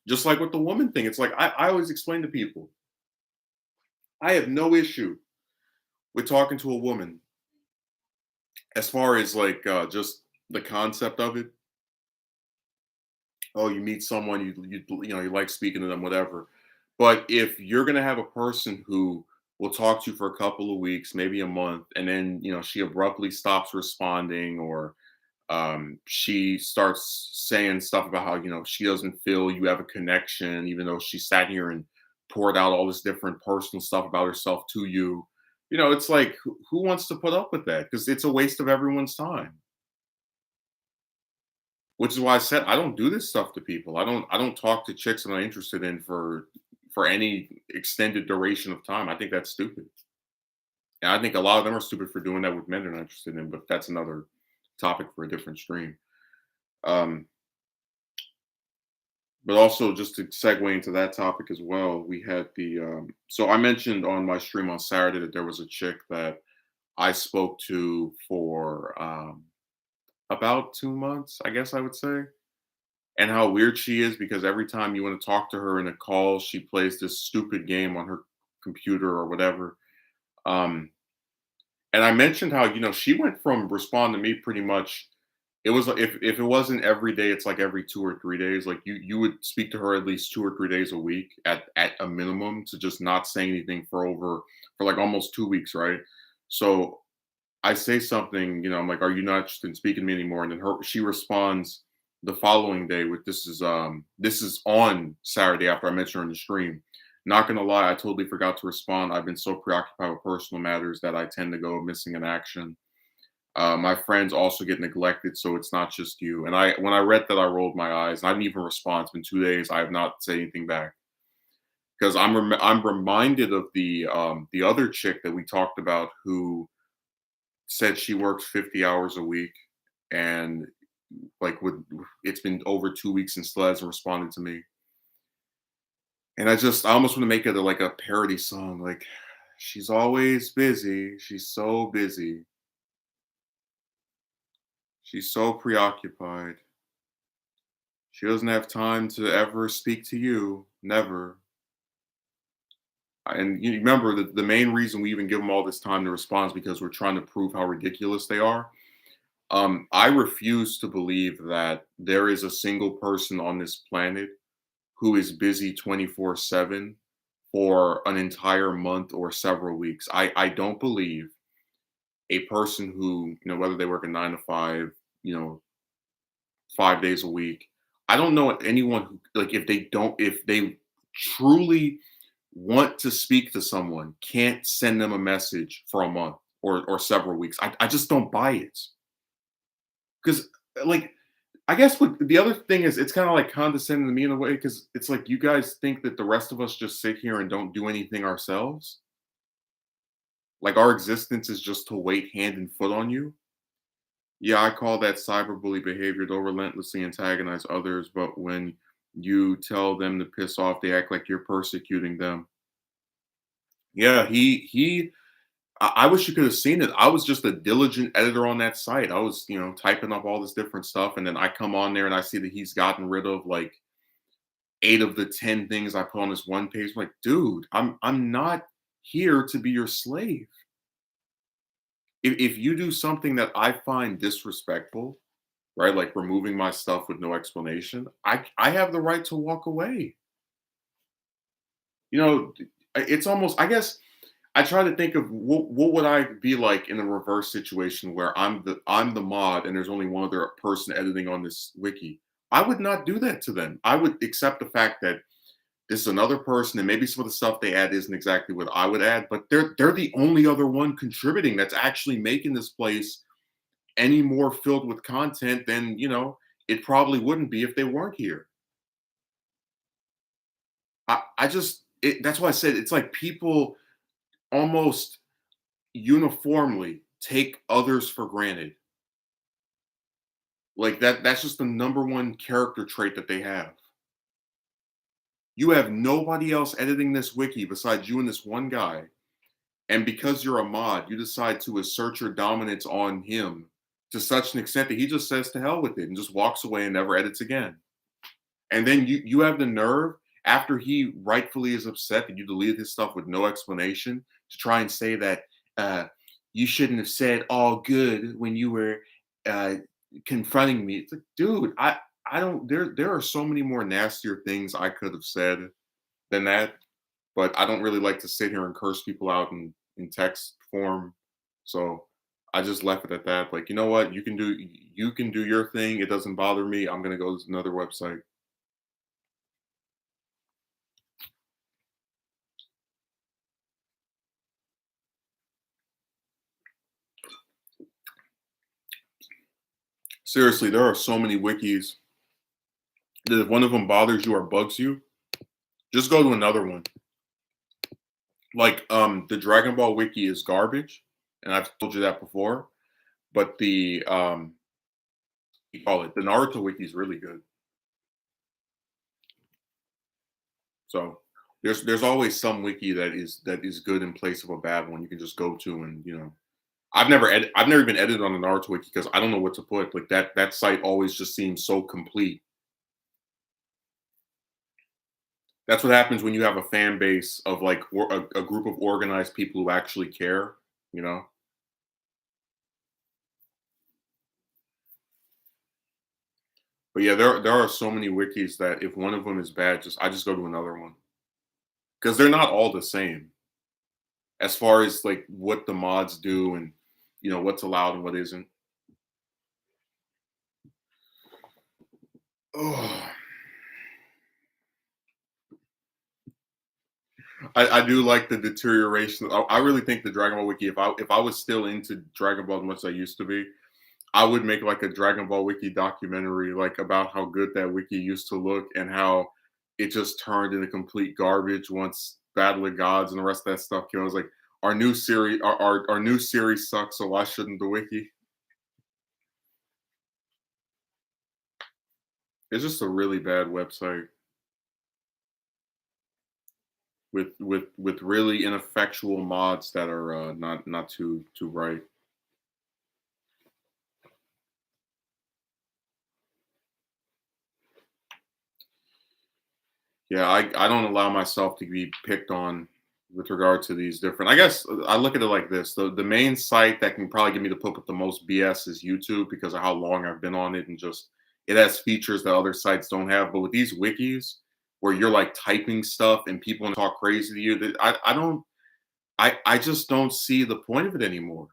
A: Just like with the woman thing, it's like I always explain to people, I have no issue with talking to a woman as far as like just the concept of it. Oh, you meet someone you like speaking to them, whatever. But if you're gonna have a person who will talk to you for a couple of weeks, maybe a month, and then she abruptly stops responding, or she starts saying stuff about how she doesn't feel you have a connection, even though she sat here and poured out all this different personal stuff about herself to you. It's like who wants to put up with that? Because it's a waste of everyone's time. Which is why I said I don't do this stuff to people. I don't talk to chicks I'm not interested in for any extended duration of time. I think that's stupid. And I think a lot of them are stupid for doing that with men they're not interested in, but that's another topic for a different stream. Um, but also just to segue into that topic as well, we had so I mentioned on my stream on Saturday that there was a chick that I spoke to for about 2 months, I guess I would say. And how weird she is because every time you want to talk to her in a call, she plays this stupid game on her computer or whatever. Um, and I mentioned how, she went from responding to me pretty much. It was like if it wasn't every day, it's like every 2 or 3 days. Like you would speak to her at least 2 or 3 days a week at a minimum to just not say anything for like almost 2 weeks, right? So I say something, I'm like, "Are you not interested in speaking to me anymore?" And then she responds the following day with this is on Saturday after I mentioned her in the stream. Not gonna lie, I totally forgot to respond. I've been so preoccupied with personal matters that I tend to go missing in action. My friends also get neglected, so it's not just you. And when I read that, I rolled my eyes. And I didn't even respond. It's been 2 days. I have not said anything back because I'm reminded of the other chick that we talked about who said she works 50 hours a week and like with it's been over 2 weeks and still hasn't responded to me. And I almost want to make it like a parody song, like she's always busy, she's so busy, she's so preoccupied, she doesn't have time to ever speak to you, never. And you remember the main reason we even give them all this time to respond is because we're trying to prove how ridiculous they are. I refuse to believe that there is a single person on this planet who is busy 24/7 for an entire month or several weeks. I don't believe a person who, whether they work a 9 to 5, you know, 5 days a week. I don't know anyone who, like, if they truly want to speak to someone, can't send them a message for a month or several weeks. I just don't buy it. Because, like, I guess what the other thing is, it's kind of like condescending to me in a way because it's like you guys think that the rest of us just sit here and don't do anything ourselves. Like our existence is just to wait hand and foot on you. Yeah, I call that cyberbully behavior. They'll relentlessly antagonize others, but when you tell them to piss off, they act like you're persecuting them. Yeah, I wish you could have seen it. I was just a diligent editor on that site. I was, typing up all this different stuff, and then I come on there and I see that he's gotten rid of like 8 of the 10 things I put on this one page. I'm like, dude, I'm not here to be your slave. If you do something that I find disrespectful, right, like removing my stuff with no explanation, I have the right to walk away. You know, it's almost, I guess I try to think of what would I be like in a reverse situation where I'm the mod and there's only one other person editing on this wiki. I would not do that to them. I would accept the fact that this is another person and maybe some of the stuff they add isn't exactly what I would add, but they're the only other one contributing that's actually making this place any more filled with content than, it probably wouldn't be if they weren't here. That's why I said it's like people almost uniformly take others for granted. Like that's just the number one character trait that they have. You have nobody else editing this wiki besides you and this one guy. And because you're a mod, you decide to assert your dominance on him to such an extent that he just says to hell with it and just walks away and never edits again. And then you have the nerve after he rightfully is upset that you deleted his stuff with no explanation to try and say that uh, you shouldn't have said all good when you were uh, confronting me. It's like, dude, I don't. There are so many more nastier things I could have said than that, but I don't really like to sit here and curse people out in text form. So I just left it at that. Like, you know what? You can do your thing. It doesn't bother me. I'm gonna go to another website. Seriously, there are so many wikis that if one of them bothers you or bugs you, just go to another one. Like the Dragon Ball wiki is garbage, and I've told you that before. But the you call it the Naruto wiki is really good. So there's always some wiki that is good in place of a bad one you can just go to. And I've never been edited on the Naruto wiki because I don't know what to put. Like that site always just seems so complete. That's what happens when you have a fan base of like a group of organized people who actually care, you know? But yeah, there are so many wikis that if one of them is bad, I just go to another one because they're not all the same as far as like what the mods do and what's allowed and what isn't. Oh, I do like the deterioration. I really think the Dragon Ball wiki. If I was still into Dragon Ball as much as I used to be, I would make like a Dragon Ball wiki documentary, like about how good that wiki used to look and how it just turned into complete garbage once Battle of Gods and the rest of that stuff came. I was like, our new series sucks, so why shouldn't the wiki? It's just a really bad website with really ineffectual mods that are not too right. Yeah, I don't allow myself to be picked on with regard to these different. I guess I look at it like this: the main site that can probably get me to put up the most BS is YouTube because of how long I've been on it and just it has features that other sites don't have. But with these wikis, where you're like typing stuff and people want to talk crazy to you, that I don't I just don't see the point of it anymore.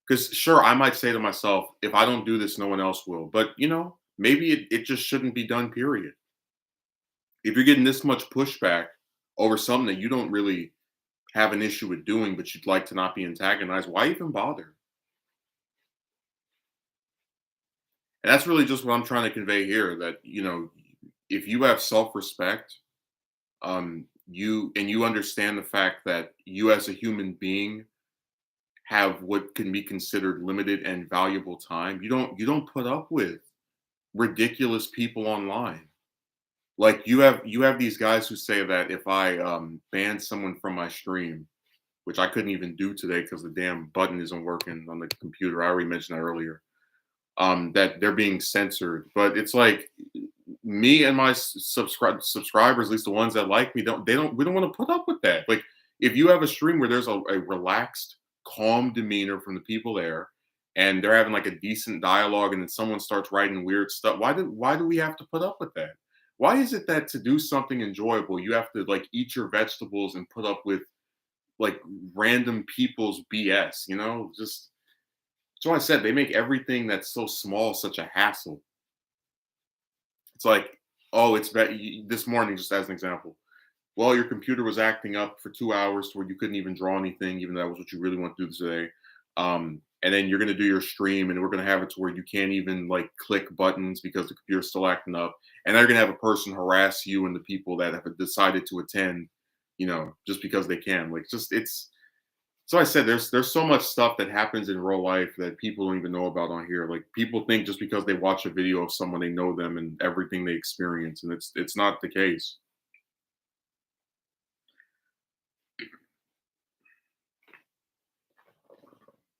A: Because sure, I might say to myself, if I don't do this, no one else will. But maybe it just shouldn't be done. Period. If you're getting this much pushback over something that you don't really have an issue with doing, but you'd like to not be antagonized, why even bother? And that's really just what I'm trying to convey here that, if you have self respect, you understand the fact that you as a human being have what can be considered limited and valuable time, you don't put up with ridiculous people online. Like you have these guys who say that if I ban someone from my stream, which I couldn't even do today because the damn button isn't working on the computer. I already mentioned that earlier. That they're being censored, but it's like me and my subscribers, at least the ones that like me, we don't want to put up with that. Like if you have a stream where there's a relaxed, calm demeanor from the people there, and they're having like a decent dialogue, and then someone starts writing weird stuff, why do we have to put up with that? Why is it that to do something enjoyable, you have to like eat your vegetables and put up with like random people's BS? Just so I said they make everything that's so small such a hassle. It's like, oh, it's this morning, just as an example. Well, your computer was acting up for 2 hours to where you couldn't even draw anything, even though that was what you really want to do today. And then you're gonna do your stream, and we're gonna have it to where you can't even like click buttons because the computer's still acting up. And they're gonna have a person harass you and the people that have decided to attend, just because they can. Like, just it's so I said there's so much stuff that happens in real life that people don't even know about on here. Like people think just because they watch a video of someone they know them and everything they experience, and it's not the case.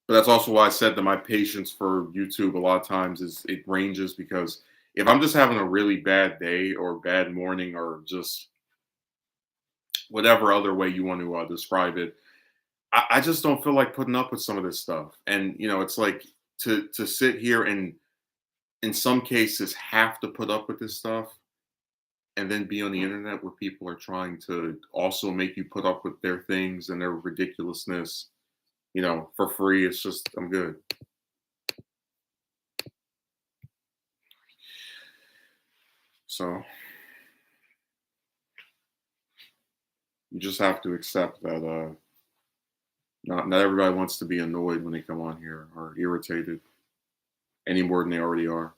A: But that's also why I said that my patience for YouTube a lot of times is it ranges because if I'm just having a really bad day or bad morning or just whatever other way you want to describe it, I just don't feel like putting up with some of this stuff. And it's like to sit here and in some cases have to put up with this stuff and then be on the internet where people are trying to also make you put up with their things and their ridiculousness, for free. It's just I'm good. So you just have to accept that not everybody wants to be annoyed when they come on here or irritated. any more than they already are.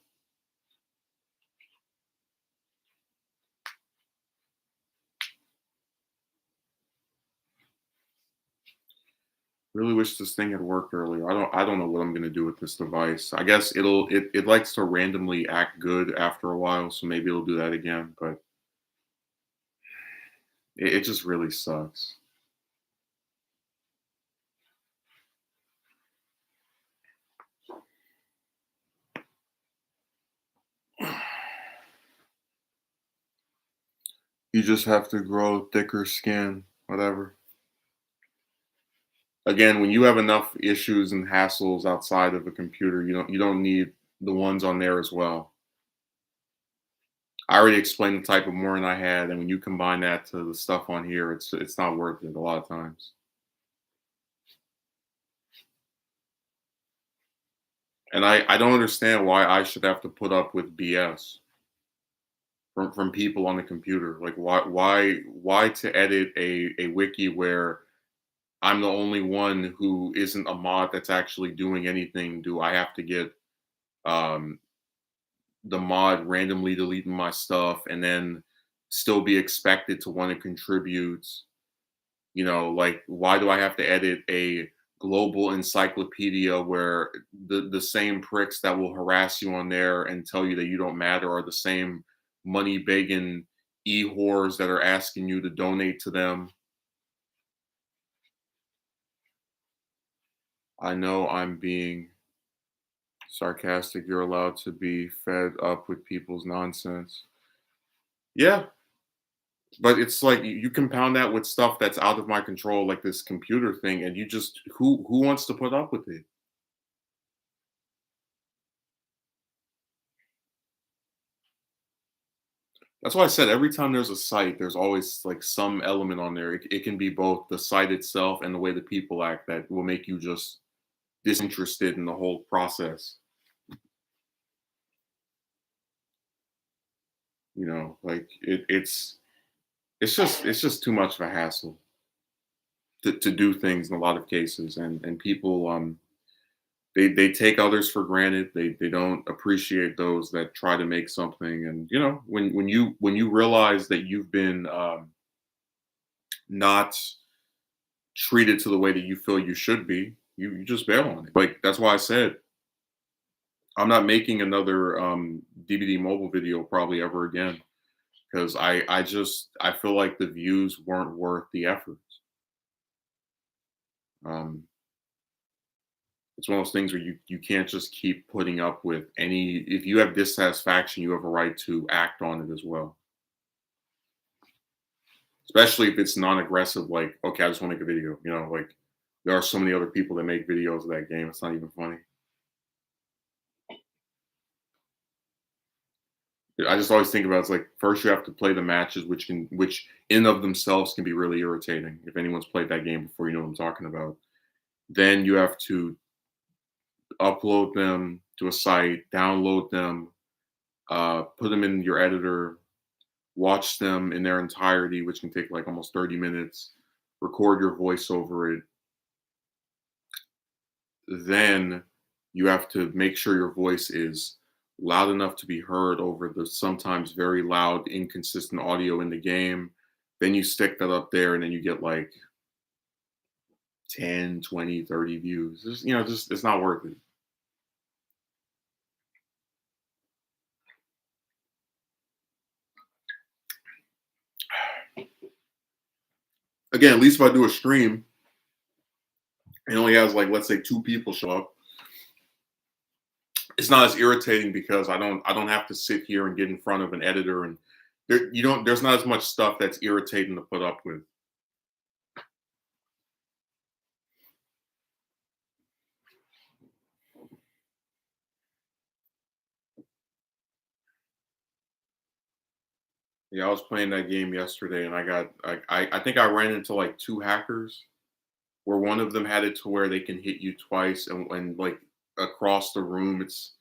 A: Really wish this thing had worked earlier. I don't know what I'm gonna do with this device. I guess it likes to randomly act good after a while, so maybe it'll do that again, but it just really sucks. You just have to grow thicker skin, whatever. Again, when you have enough issues and hassles outside of a computer, you don't need the ones on there as well. I already explained the type of morning I had, and when you combine that to the stuff on here, it's not worth it a lot of times. And I don't understand why I should have to put up with BS from people on the computer. Like why to edit a wiki where I'm the only one who isn't a mod that's actually doing anything? Do I have to get um the mod randomly deleting my stuff and then still be expected to want to contribute? Like why do I have to edit a global encyclopedia where the same pricks that will harass you on there and tell you that you don't matter are the same money begging e-whores that are asking you to donate to them? I know I'm being sarcastic. You're allowed to be fed up with people's nonsense. Yeah, but it's like you compound that with stuff that's out of my control, like this computer thing, and you just who wants to put up with it? That's why I said every time there's a site, there's always like some element on there. It can be both the site itself and the way the people act that will make you just disinterested in the whole process. Like it's just too much of a hassle to do things in a lot of cases, and people they take others for granted. They don't appreciate those that try to make something. And when you realize that you've been not treated to the way that you feel you should be, you just bail on it. Like that's why I said I'm not making another DVD mobile video probably ever again, because I feel like the views weren't worth the effort. Um, it's one of those things where you can't just keep putting up with any. If you have dissatisfaction, you have a right to act on it as well. Especially if it's non-aggressive, like okay, I just want to make a video. Like there are so many other people that make videos of that game. It's not even funny. I just always think about it's like first you have to play the matches, which in of themselves can be really irritating. If anyone's played that game before, you know what I'm talking about. Then you have to upload them to a site, download them, put them in your editor, watch them in their entirety, which can take like almost 30 minutes, record your voice over it. Then you have to make sure your voice is loud enough to be heard over the sometimes very loud, inconsistent audio in the game. Then you stick that up there, and then you get like 10, 20, 30 views. Just it's not worth it. Again, at least if I do a stream and only has like let's say two people show up, it's not as irritating because I don't have to sit here and get in front of an editor, and there's not as much stuff that's irritating to put up with. Yeah, I was playing that game yesterday, and I think I ran into like two hackers where one of them had it to where they can hit you twice and like across the room. It's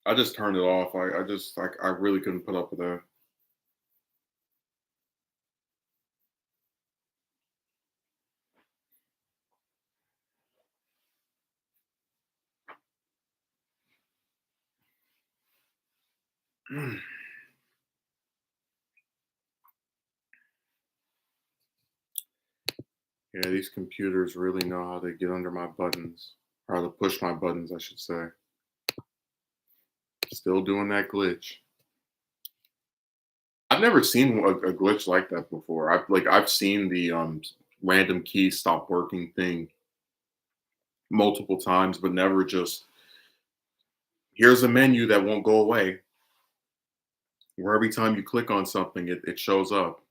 A: I just turned it off. I just like I really couldn't put up with that. Yeah, these computers really know how to get under my buttons, or how to push my buttons, I should say. Still doing that glitch. I've never seen a glitch like that before. I've seen the random key stop working thing multiple times, but never just here's a menu that won't go away. Where every time you click on something, it shows up.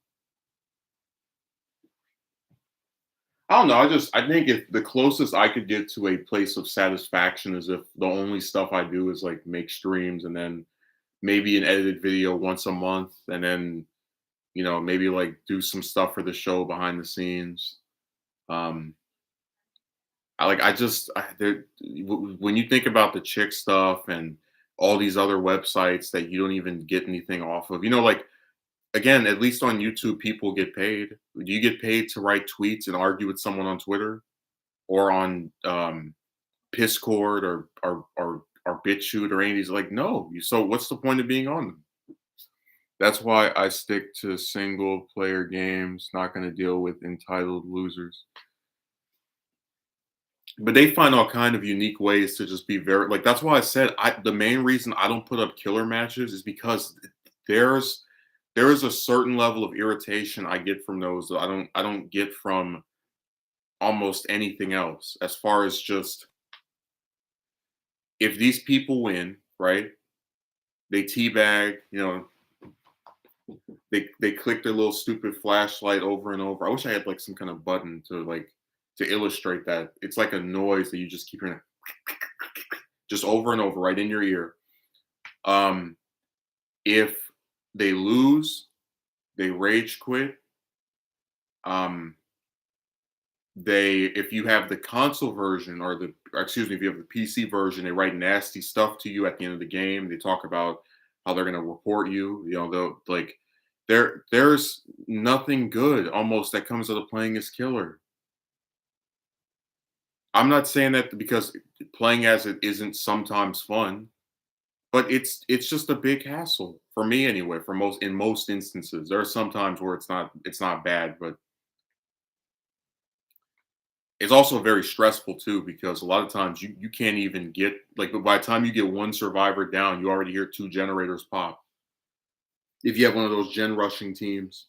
A: I don't know. I think if the closest I could get to a place of satisfaction is if the only stuff I do is like make streams and then maybe an edited video once a month, and then maybe like do some stuff for the show behind the scenes. Um, I just when you think about the chick stuff and all these other websites that you don't even get anything off of, like again, at least on YouTube, people get paid. Do you get paid to write tweets and argue with someone on Twitter or on Piscord or BitChute or any of these? Like, no. So what's the point of being on them? That's why I stick to single player games. Not going to deal with entitled losers. But they find all kind of unique ways to just be very like. That's why I said the main reason I don't put up killer matches is because there's there is a certain level of irritation I get from those that I don't get from almost anything else. As far as just if these people win, right? They teabag, they click their little stupid flashlight over and over. I wish I had like some kind of button to illustrate that. It's like a noise that you just keep hearing just over and over right in your ear. If they lose, they rage quit. Um, they if you have the console version or excuse me, if you have the PC version, they write nasty stuff to you at the end of the game. They talk about how they're going to report you. They'll like there's nothing good almost that comes out of playing as killer. I'm not saying that because playing as it isn't sometimes fun, but it's just a big hassle for me anyway. For most instances, there are some times where it's not bad, but it's also very stressful too because a lot of times you can't even get like by the time you get one survivor down, you already hear two generators pop. If you have one of those gen rushing teams,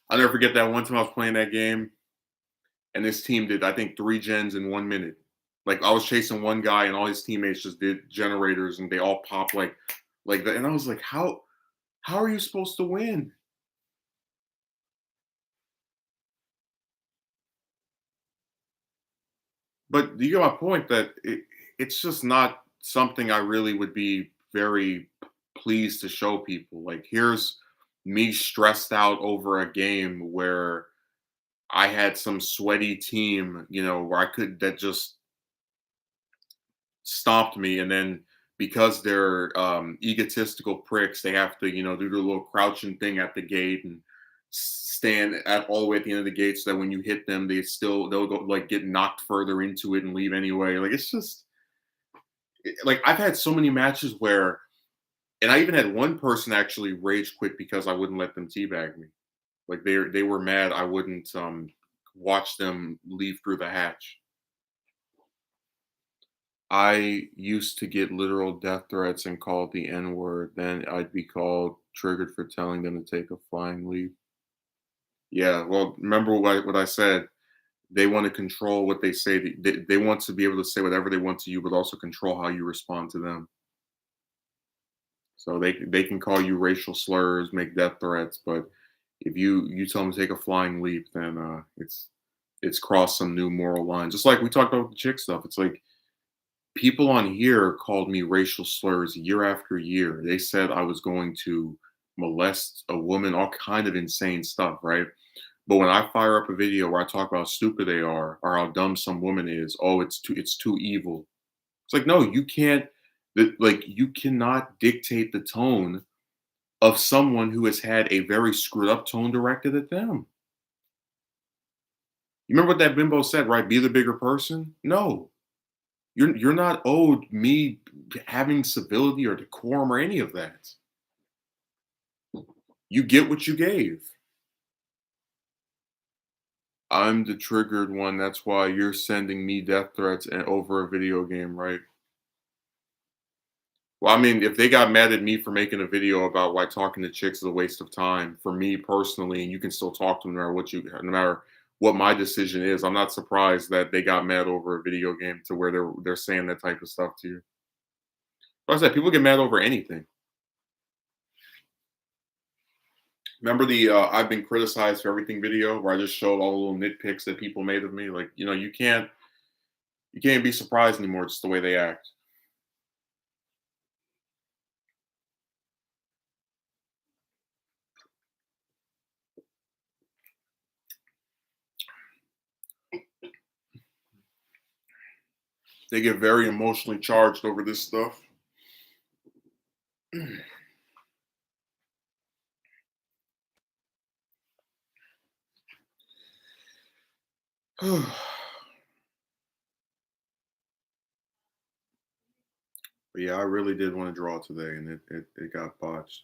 A: I'll never forget that one time I was playing that game and this team did I think three gens in 1 minute. Like I was chasing one guy and all his teammates just did generators and they all popped like that. And I was like, how are you supposed to win? But you get my point that it's just not something I really would be very pleased to show people. Like, here's me stressed out over a game where I had some sweaty team, where I could that just stomped me, and then because they're egotistical pricks, they have to, do the little crouching thing at the gate and stand at all the way at the end of the gate, so that when you hit them, they'll go like get knocked further into it and leave anyway. Like it's just like I've had so many matches where, and I even had one person actually rage quit because I wouldn't let them teabag me. Like they were mad I wouldn't watch them leave through the hatch. I used to get literal death threats and called the N word. Then I'd be called triggered for telling them to take a flying leap. Yeah, well, remember what I said. They want to control what they say. They want to be able to say whatever they want to you, but also control how you respond to them. So they can call you racial slurs, make death threats, but if you tell them to take a flying leap, then it's crossed some new moral line. Just like we talked about with the chick stuff. It's like people on here called me racial slurs year after year. They said I was going to molest a woman, all kind of insane stuff, right? But when I fire up a video where I talk about how stupid they are or how dumb some woman is, oh, it's too evil. It's like, no, you can't like you cannot dictate the tone of someone who has had a very screwed up tone directed at them. You remember what that bimbo said, right? Be the bigger person? No. You're not owed me having civility or decorum or any of that. You get what you gave. I'm the triggered one. That's why you're sending me death threats over a video game, right? Well, I mean, if they got mad at me for making a video about why talking to chicks is a waste of time for me personally, and you can still talk to them no matter what my decision is, I'm not surprised that they got mad over a video game to where they're saying that type of stuff to you. Like I said, people get mad over anything. Remember the I've been criticized for everything video where I just showed all the little nitpicks that people made of me? Like, you can't be surprised anymore just the way they act. They get very emotionally charged over this stuff. But yeah, I really did want to draw today and it got botched.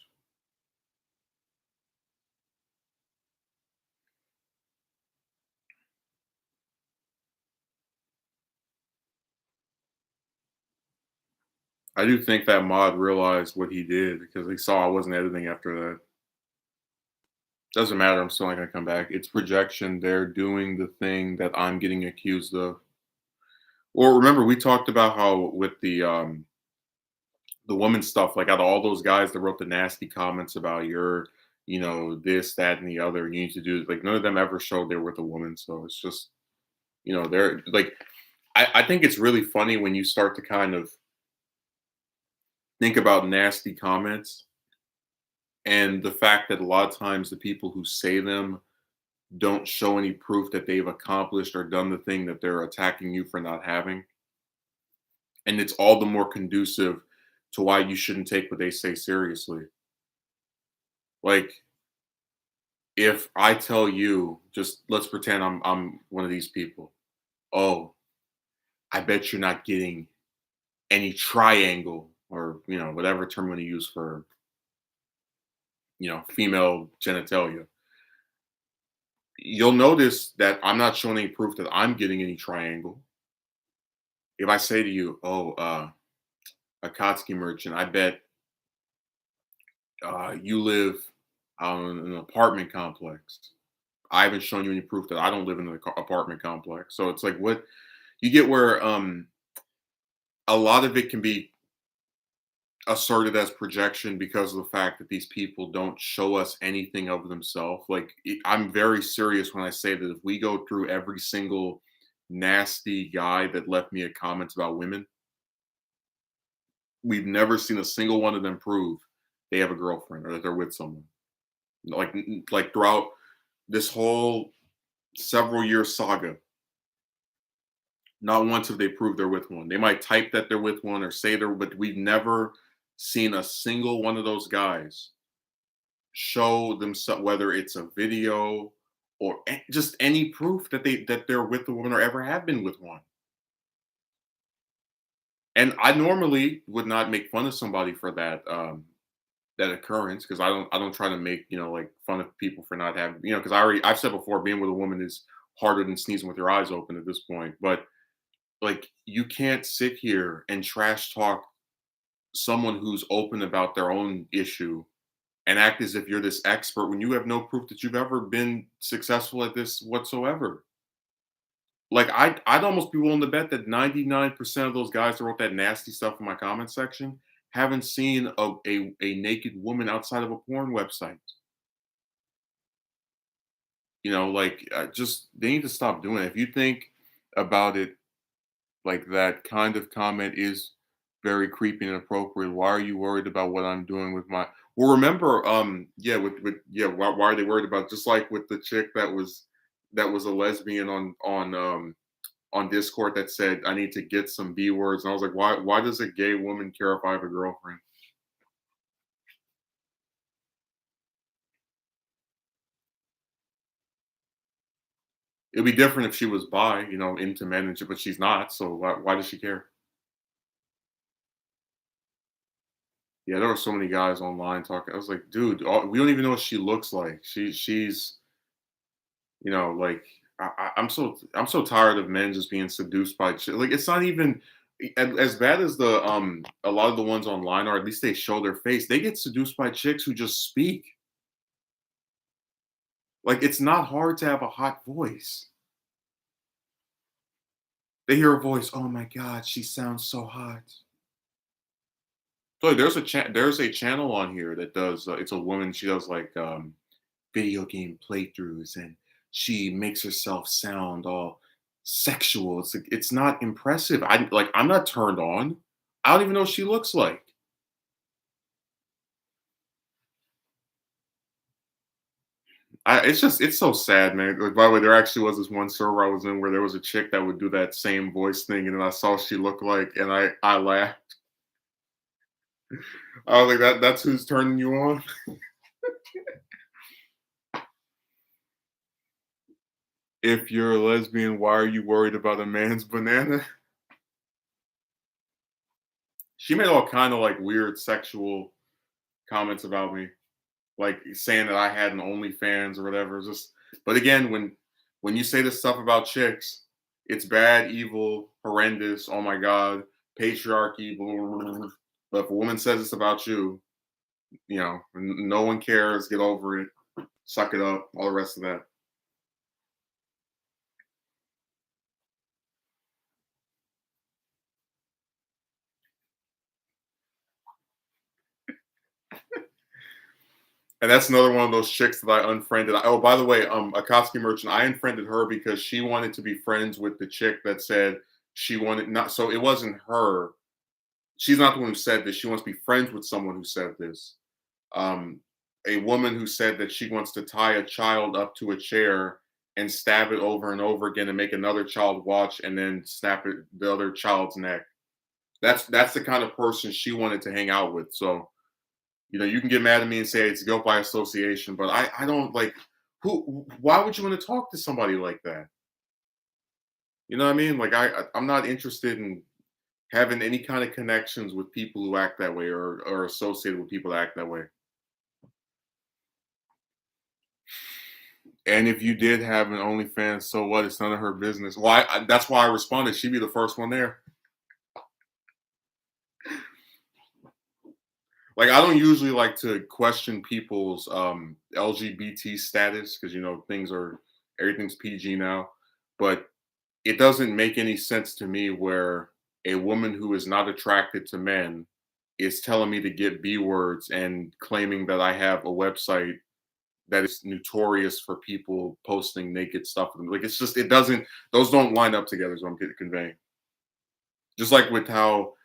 A: I do think that mod realized what he did because he saw I wasn't editing after that. Doesn't matter, I'm still not gonna come back. It's projection. They're doing the thing that I'm getting accused of. Or remember, we talked about how with the woman stuff, like out of all those guys that wrote the nasty comments about your, this, that, and the other, you need to do like none of them ever showed they were with a woman. So it's just, they're like I think it's really funny when you start to kind of think about nasty comments and the fact that a lot of times the people who say them don't show any proof that they've accomplished or done the thing that they're attacking you for not having. And it's all the more conducive to why you shouldn't take what they say seriously. Like if I tell you, just let's pretend I'm one of these people. Oh, I bet you're not getting any triangle or whatever term I'm going to use for female genitalia. You'll notice that I'm not showing any proof that I'm getting any triangle. If I say to you, "Oh, Akatsuki merchant, I bet you live in an apartment complex." I haven't shown you any proof that I don't live in an apartment complex. So it's like what you get where a lot of it can be asserted as projection because of the fact that these people don't show us anything of themselves. Like I'm very serious when I say that if we go through every single nasty guy that left me a comments about women, we've never seen a single one of them prove they have a girlfriend or that they're with someone. Like throughout this whole several year saga, not once have they proved they're with one. They might type that they're with one or say they're, but we've never seen a single one of those guys show themselves, whether it's a video or just any proof that they're with a woman or ever have been with one. And I normally would not make fun of somebody for that occurrence because I don't try to make like fun of people for not having because I've said before being with a woman is harder than sneezing with your eyes open at this point. But like you can't sit here and trash talk someone who's open about their own issue and act as if you're this expert when you have no proof that you've ever been successful at this whatsoever. Like I'd almost be willing to bet that 99% of those guys that wrote that nasty stuff in my comment section haven't seen a naked woman outside of a porn website. Like just they need to stop doing it. If you think about it like that kind of comment is very creepy and inappropriate. Why are you worried about what I'm doing with my well remember yeah with yeah why are they worried about just like with the chick that was a lesbian on Discord that said I need to get some B words and I was like why does a gay woman care if I have a girlfriend? It'd be different if she was bi, into men and shit, but she's not, so why does she care? Yeah, there were so many guys online talking. I was like, dude, we don't even know what she looks like. She's, like I'm so tired of men just being seduced by like it's not even as bad as the a lot of the ones online are. At least they show their face. They get seduced by chicks who just speak. Like it's not hard to have a hot voice. They hear a voice. Oh my god, she sounds so hot. So there's a channel on here that does. It's a woman. She does like video game playthroughs, and she makes herself sound all sexual. It's like, it's not impressive. I'm not turned on. I don't even know what she looks like. It's so sad, man. Like, by the way, there actually was this one server I was in where there was a chick that would do that same voice thing, and then I saw what she looked like, and I laughed. I was like, that's who's turning you on. If you're a lesbian, why are you worried about a man's banana? She made all kind of like weird sexual comments about me, like saying that I had an OnlyFans or whatever. Just, but again, when you say this stuff about chicks, it's bad, evil, horrendous. Oh my god, patriarchy. Blah, blah, blah, blah. But if a woman says this about you, no one cares. Get over it. Suck it up. All the rest of that. And that's another one of those chicks that I unfriended. Oh, by the way, Akatsuki Merchant, I unfriended her because she wanted to be friends with the chick that said she wanted not. So it wasn't her. She's not the one who said this. She wants to be friends with someone who said this. Um, a woman who said that she wants to tie a child up to a chair and stab it over and over again and make another child watch and then snap the other child's neck. That's the kind of person she wanted to hang out with. So you can get mad at me and say it's guilt by association, but I don't like why would you want to talk to somebody like that? You know what I mean? Like I'm not interested in having any kind of connections with people who act that way or associated with people that act that way. And if you did have an OnlyFans, so what? It's none of her business. Why? That's why I responded. She'd be the first one there. Like I don't usually like to question people's LGBT status because things are everything's PG now, but it doesn't make any sense to me where a woman who is not attracted to men is telling me to get B words and claiming that I have a website that is notorious for people posting naked stuff. Like it's just it doesn't those don't line up together. Is what I'm conveying. Just like with how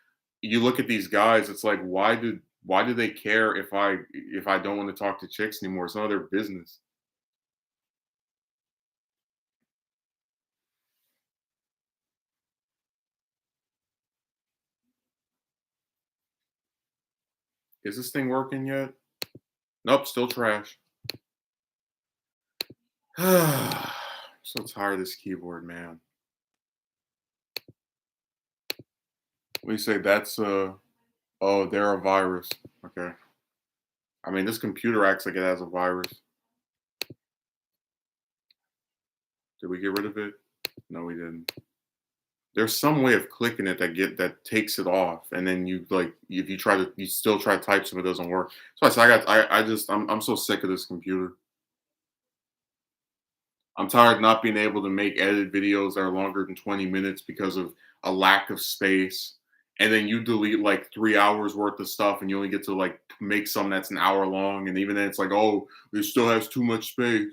A: you look at these guys, it's like why do they care if I don't want to talk to chicks anymore? It's none of their business. Is this thing working yet? Nope, still trash. So tired of this keyboard, man. We say that's oh, they're a virus. Okay. I mean, this computer acts like it has a virus. Did we get rid of it? No, we didn't. There's some way of clicking it that takes it off, and then you like if you still try to type something, it doesn't work. So I'm so sick of this computer. I'm tired of not being able to make edited videos that are longer than 20 minutes because of a lack of space. And then you delete like 3 hours worth of stuff and you only get to like make some that's an hour long. And even then it's like, oh, it still has too much space.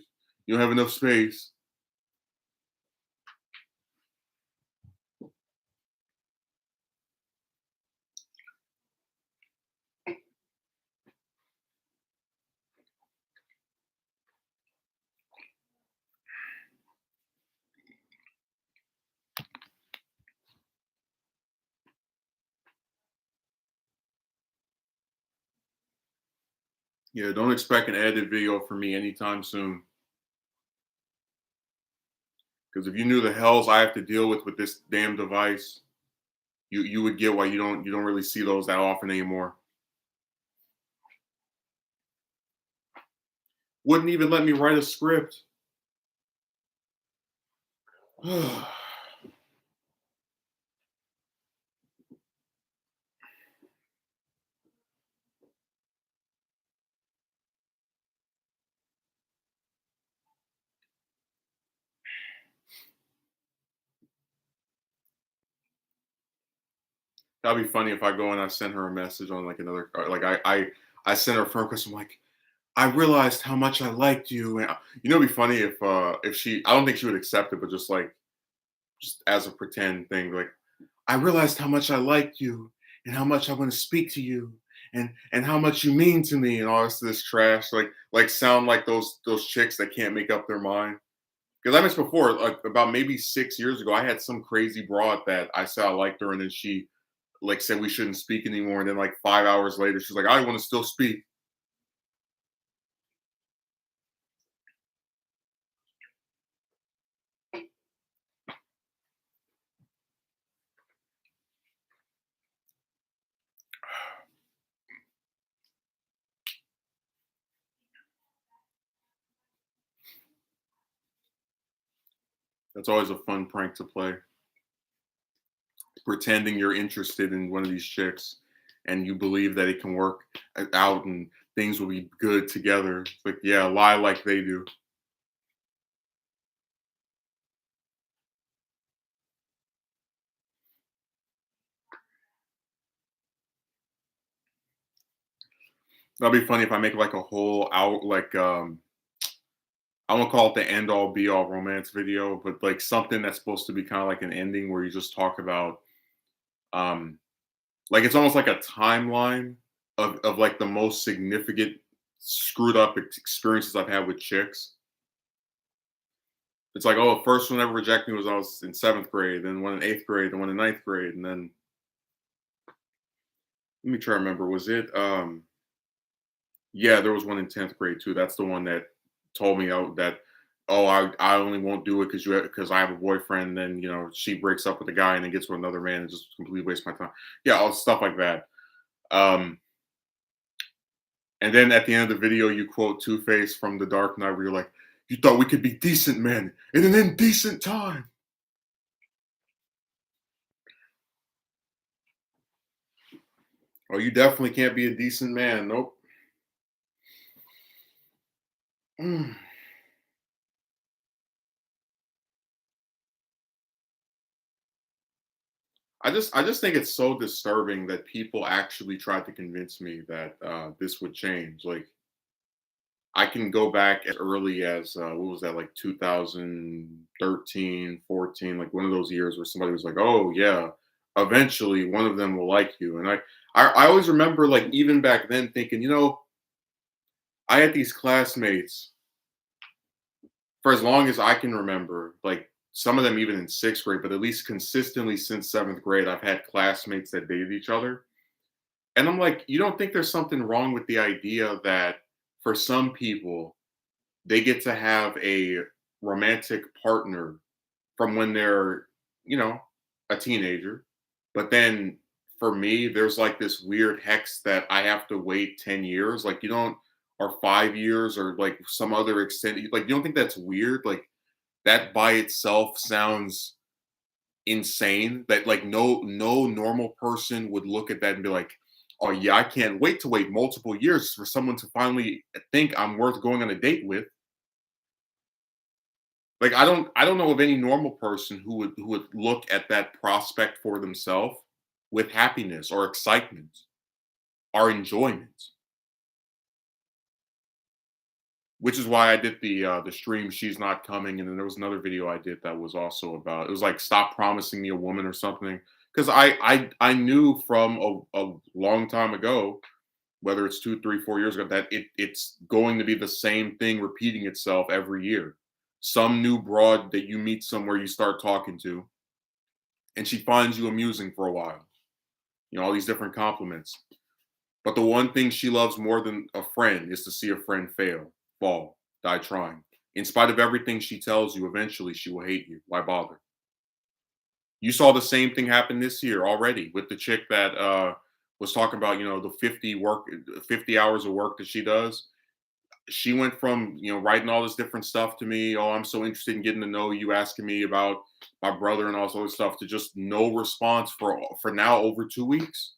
A: You don't have enough space. Yeah, don't expect an edited video from me anytime soon. Because if you knew the hells I have to deal with this damn device, you would get why you don't really see those that often anymore. Wouldn't even let me write a script. That'd be funny if I go and I send her a message on like another, like I sent her a friend request. I'm like, I realized how much I liked you, and it'd be funny if she, I don't think she would accept it, but just like just as a pretend thing, like I realized how much I liked you and how much I want to speak to you and how much you mean to me and all this trash, like sound like those chicks that can't make up their mind. Because I mentioned before, like about maybe 6 years ago, I had some crazy broad that I said I liked her, and then she like said we shouldn't speak anymore, and then like 5 hours later, she's like, I want to still speak. That's always a fun prank to play, pretending you're interested in one of these chicks, and you believe that it can work out and things will be good together. It's like, yeah, lie like they do. That'll be funny if I make like a whole out like I won't call it the end all be all romance video, but like something that's supposed to be kind of like an ending where you just talk about um like it's almost like a timeline of like the most significant screwed up experiences I've had with chicks. It's like, oh, the first one ever rejected me was when I was in seventh grade, then one in eighth grade, then one in ninth grade, and then let me try to remember. Was it yeah, there was one in 10th grade too. That's the one that told me out that, oh, I only won't do it because I have a boyfriend. Then she breaks up with the guy and then gets with another man and just completely waste my time. Yeah, all stuff like that. Um, and then at the end of the video, you quote Two Face from The Dark Knight, where you're like, "You thought we could be decent men in an indecent time." Oh, you definitely can't be a decent man. Nope. Mm. I just think it's so disturbing that people actually tried to convince me that this would change. Like I can go back as early as what was that, like 2013, 14, like one of those years where somebody was like, "Oh yeah, eventually one of them will like you." And I always remember like even back then thinking, I had these classmates for as long as I can remember, like some of them even in sixth grade, but at least consistently since seventh grade, I've had classmates that dated each other. And I'm like, you don't think there's something wrong with the idea that for some people they get to have a romantic partner from when they're, you know, a teenager. But then for me, there's like this weird hex that I have to wait 10 years. Like, you don't, or 5 years, or like some other extent. Like, you don't think that's weird? Like, that by itself sounds insane that like no normal person would look at that and be like, oh yeah, I can't wait to wait multiple years for someone to finally think I'm worth going on a date with. Like I don't know of any normal person who would look at that prospect for themselves with happiness or excitement or enjoyment. Which is why I did the stream She's Not Coming, and then there was another video I did that was also about, it was like stop promising me a woman or something. Because I knew from a long time ago, whether it's 2, 3, 4 years ago, that it's going to be the same thing repeating itself every year. Some new broad that you meet somewhere you start talking to, and she finds you amusing for a while. All these different compliments. But the one thing she loves more than a friend is to see a friend fail, fall, die trying. In spite of everything she tells you, eventually she will hate you. Why bother? You saw the same thing happen this year already with the chick that was talking about, the 50 hours of work that she does. she went from writing all this different stuff to me. Oh, I'm so interested in getting to know you, asking me about my brother and all this other stuff, to just no response for now over 2 weeks.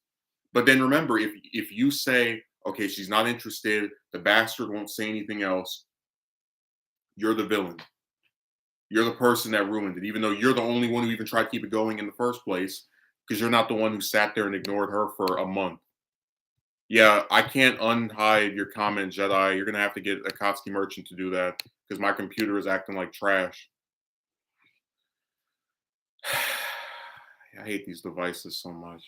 A: But then remember, if you say, okay, she's not interested, the bastard won't say anything else, you're the villain. You're the person that ruined it, even though you're the only one who even tried to keep it going in the first place, because you're not the one who sat there and ignored her for a month. Yeah, I can't unhide your comment, Jedi. You're gonna have to get Akatsuki Merchant to do that because my computer is acting like trash. I hate these devices so much.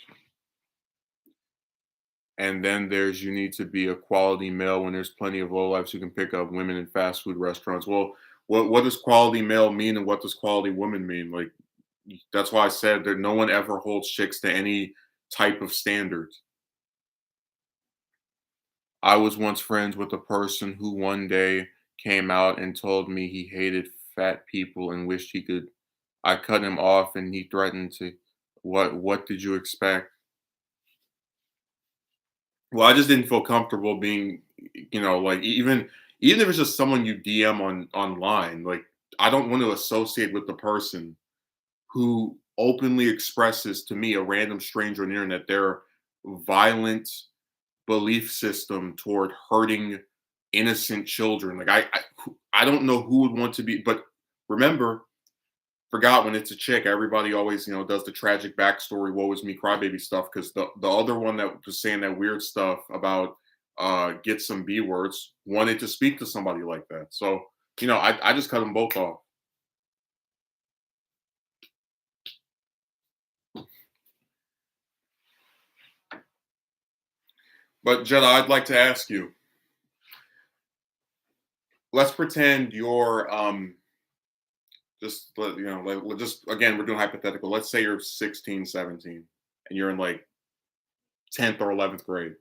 A: And then there's, you need to be a quality male when there's plenty of lowlifes who can pick up women in fast food restaurants. Well, what does quality male mean and what does quality woman mean? Like, that's why I said that no one ever holds chicks to any type of standards. I was once friends with a person who one day came out and told me he hated fat people and wished he could. I cut him off and he threatened to. What did you expect? Well, I just didn't feel comfortable being, like, even if it's just someone you DM online, like, I don't want to associate with the person who openly expresses to me, a random stranger on the internet, their violent belief system toward hurting innocent children. Like, I don't know who would want to be, but remember, forgot when it's a chick, everybody always, does the tragic backstory, woe is me, crybaby stuff. Because the other one that was saying that weird stuff about get some B words wanted to speak to somebody like that. So, I just cut them both off. But Jedi, I'd like to ask you, let's pretend you're just again, we're doing hypothetical. Let's say you're 16, 17, and you're in like 10th or 11th grade,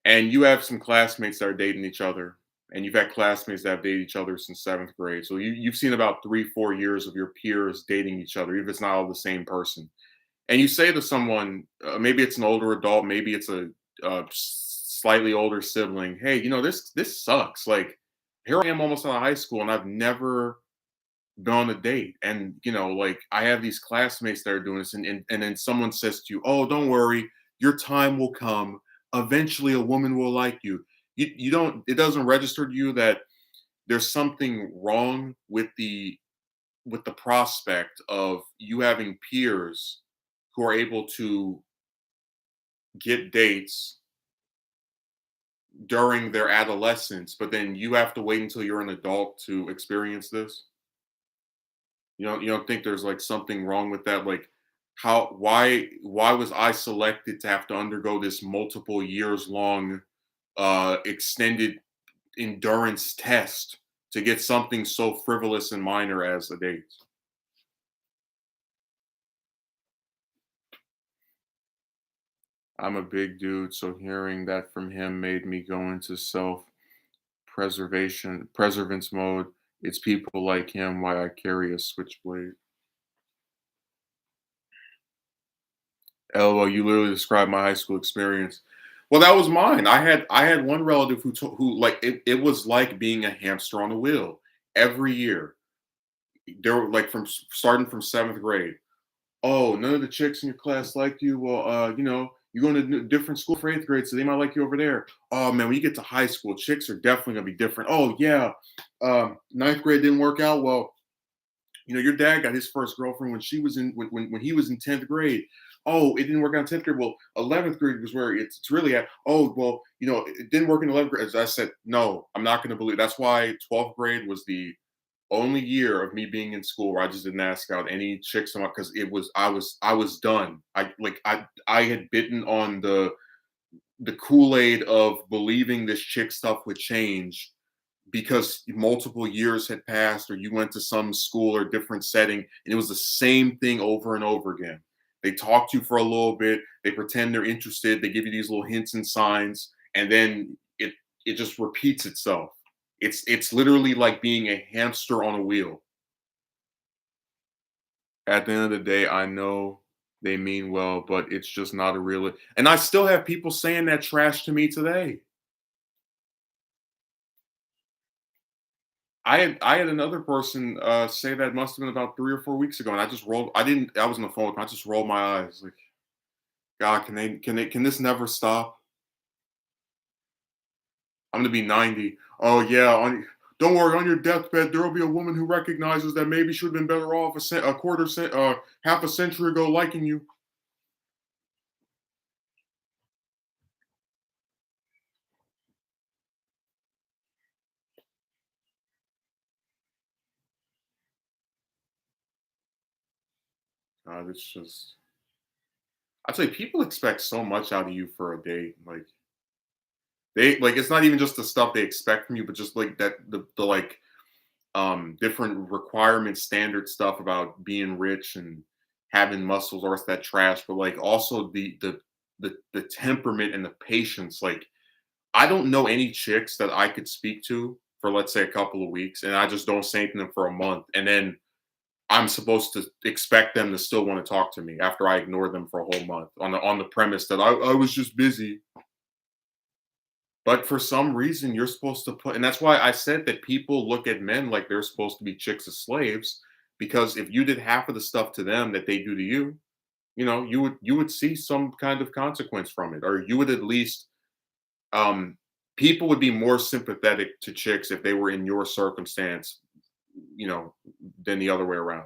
A: and you have some classmates that are dating each other, and you've had classmates that have dated each other since 7th grade. So you've seen about 3, 4 years of your peers dating each other, even if it's not all the same person. And you say to someone, maybe it's an older adult, maybe it's a slightly older sibling, hey, this sucks. Like, here I am almost out of high school, and I've never been on a date. And like, I have these classmates that are doing this, and then someone says to you, oh, don't worry, your time will come. Eventually a woman will like you. You don't, it doesn't register to you that there's something wrong with the prospect of you having peers who are able to get dates during their adolescence, but then you have to wait until you're an adult to experience this. You don't think there's like something wrong with that? Like, why was I selected to have to undergo this multiple years long extended endurance test to get something so frivolous and minor as a date? I'm a big dude, so hearing that from him made me go into self preservance mode. It's people like him why I carry a switchblade. LOL, you literally described my high school experience. Well, that was mine. I had one relative who, like, it was like being a hamster on a wheel. Every year, there were, like, from starting from 7th grade. Oh, none of the chicks in your class like you. Well, you're going to a different school for 8th grade, so they might like you over there. Oh man, when you get to high school, chicks are definitely gonna be different. Oh yeah, ninth grade didn't work out. Well, your dad got his first girlfriend when she was in when he was in 10th grade. Oh, it didn't work out in 10th grade. Well, 11th grade was where it's really at. Oh, well, it didn't work in 11th grade. As I said, no, I'm not going to believe. That's why 12th grade was the only year of me being in school where I just didn't ask out any chicks because I was done. I had bitten on the Kool-Aid of believing this chick stuff would change because multiple years had passed, or you went to some school or different setting and it was the same thing over and over again. They talk to you for a little bit, they pretend they're interested, they give you these little hints and signs, and then it just repeats itself. It's literally like being a hamster on a wheel. At the end of the day, I know they mean well, but it's just not a real. And I still have people saying that trash to me today. I had another person say that must have been about 3 or 4 weeks ago, and I just rolled. I didn't. I was on the phone. I just rolled my eyes like, God, can this never stop? I'm gonna be 90. Oh yeah, don't worry. On your deathbed, there will be a woman who recognizes that maybe she would have been better off a quarter cent, half a century ago, liking you. It's just. I tell you, people expect so much out of you for a date. Like it's not even just the stuff they expect from you, but just like that the like different requirement standard stuff about being rich and having muscles or it's that trash, but like also the temperament and the patience. Like I don't know any chicks that I could speak to for let's say a couple of weeks and I just don't say anything to them for a month and then I'm supposed to expect them to still want to talk to me after I ignore them for a whole month on the premise that I was just busy. But for some reason, you're supposed to put, and that's why I said that people look at men like they're supposed to be chicks as slaves. Because if you did half of the stuff to them that they do to you, you would see some kind of consequence from it, or you would at least um, people would be more sympathetic to chicks if they were in your circumstance, you know, than the other way around.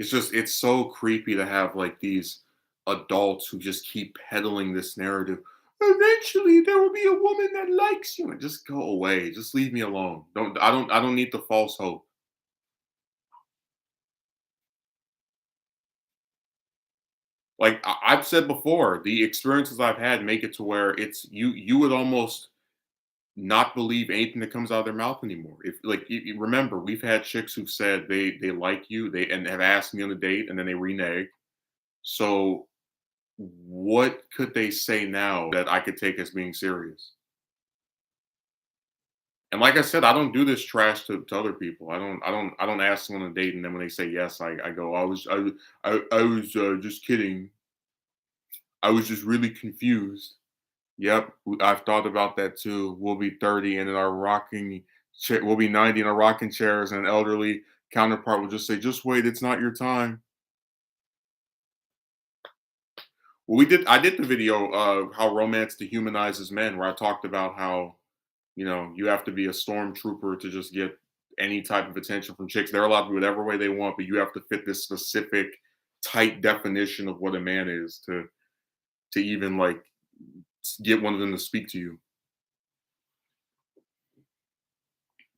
A: It's so creepy to have like these adults who just keep peddling this narrative. Eventually there will be a woman that likes you. And just go away. Just leave me alone. I don't need the false hope. Like I've said before, the experiences I've had make it to where it's you would almost not believe anything that comes out of their mouth anymore. If like you remember, we've had chicks who've said they like you, they and have asked me on a date and then they renege. So what could they say now that I could take as being serious? And like I said, I don't do this trash to other people. I don't ask someone on a date and then when they say yes, I go, I was just kidding. I was just really confused. Yep, I've thought about that too. We'll be 30 and in our rocking chair, we'll be 90 in our rocking chairs, and an elderly counterpart will just say, "Just wait, it's not your time." Well, I did the video, how romance dehumanizes men, where I talked about how, you have to be a stormtrooper to just get any type of attention from chicks. They're allowed to be whatever way they want, but you have to fit this specific, tight definition of what a man is to even like get one of them to speak to you.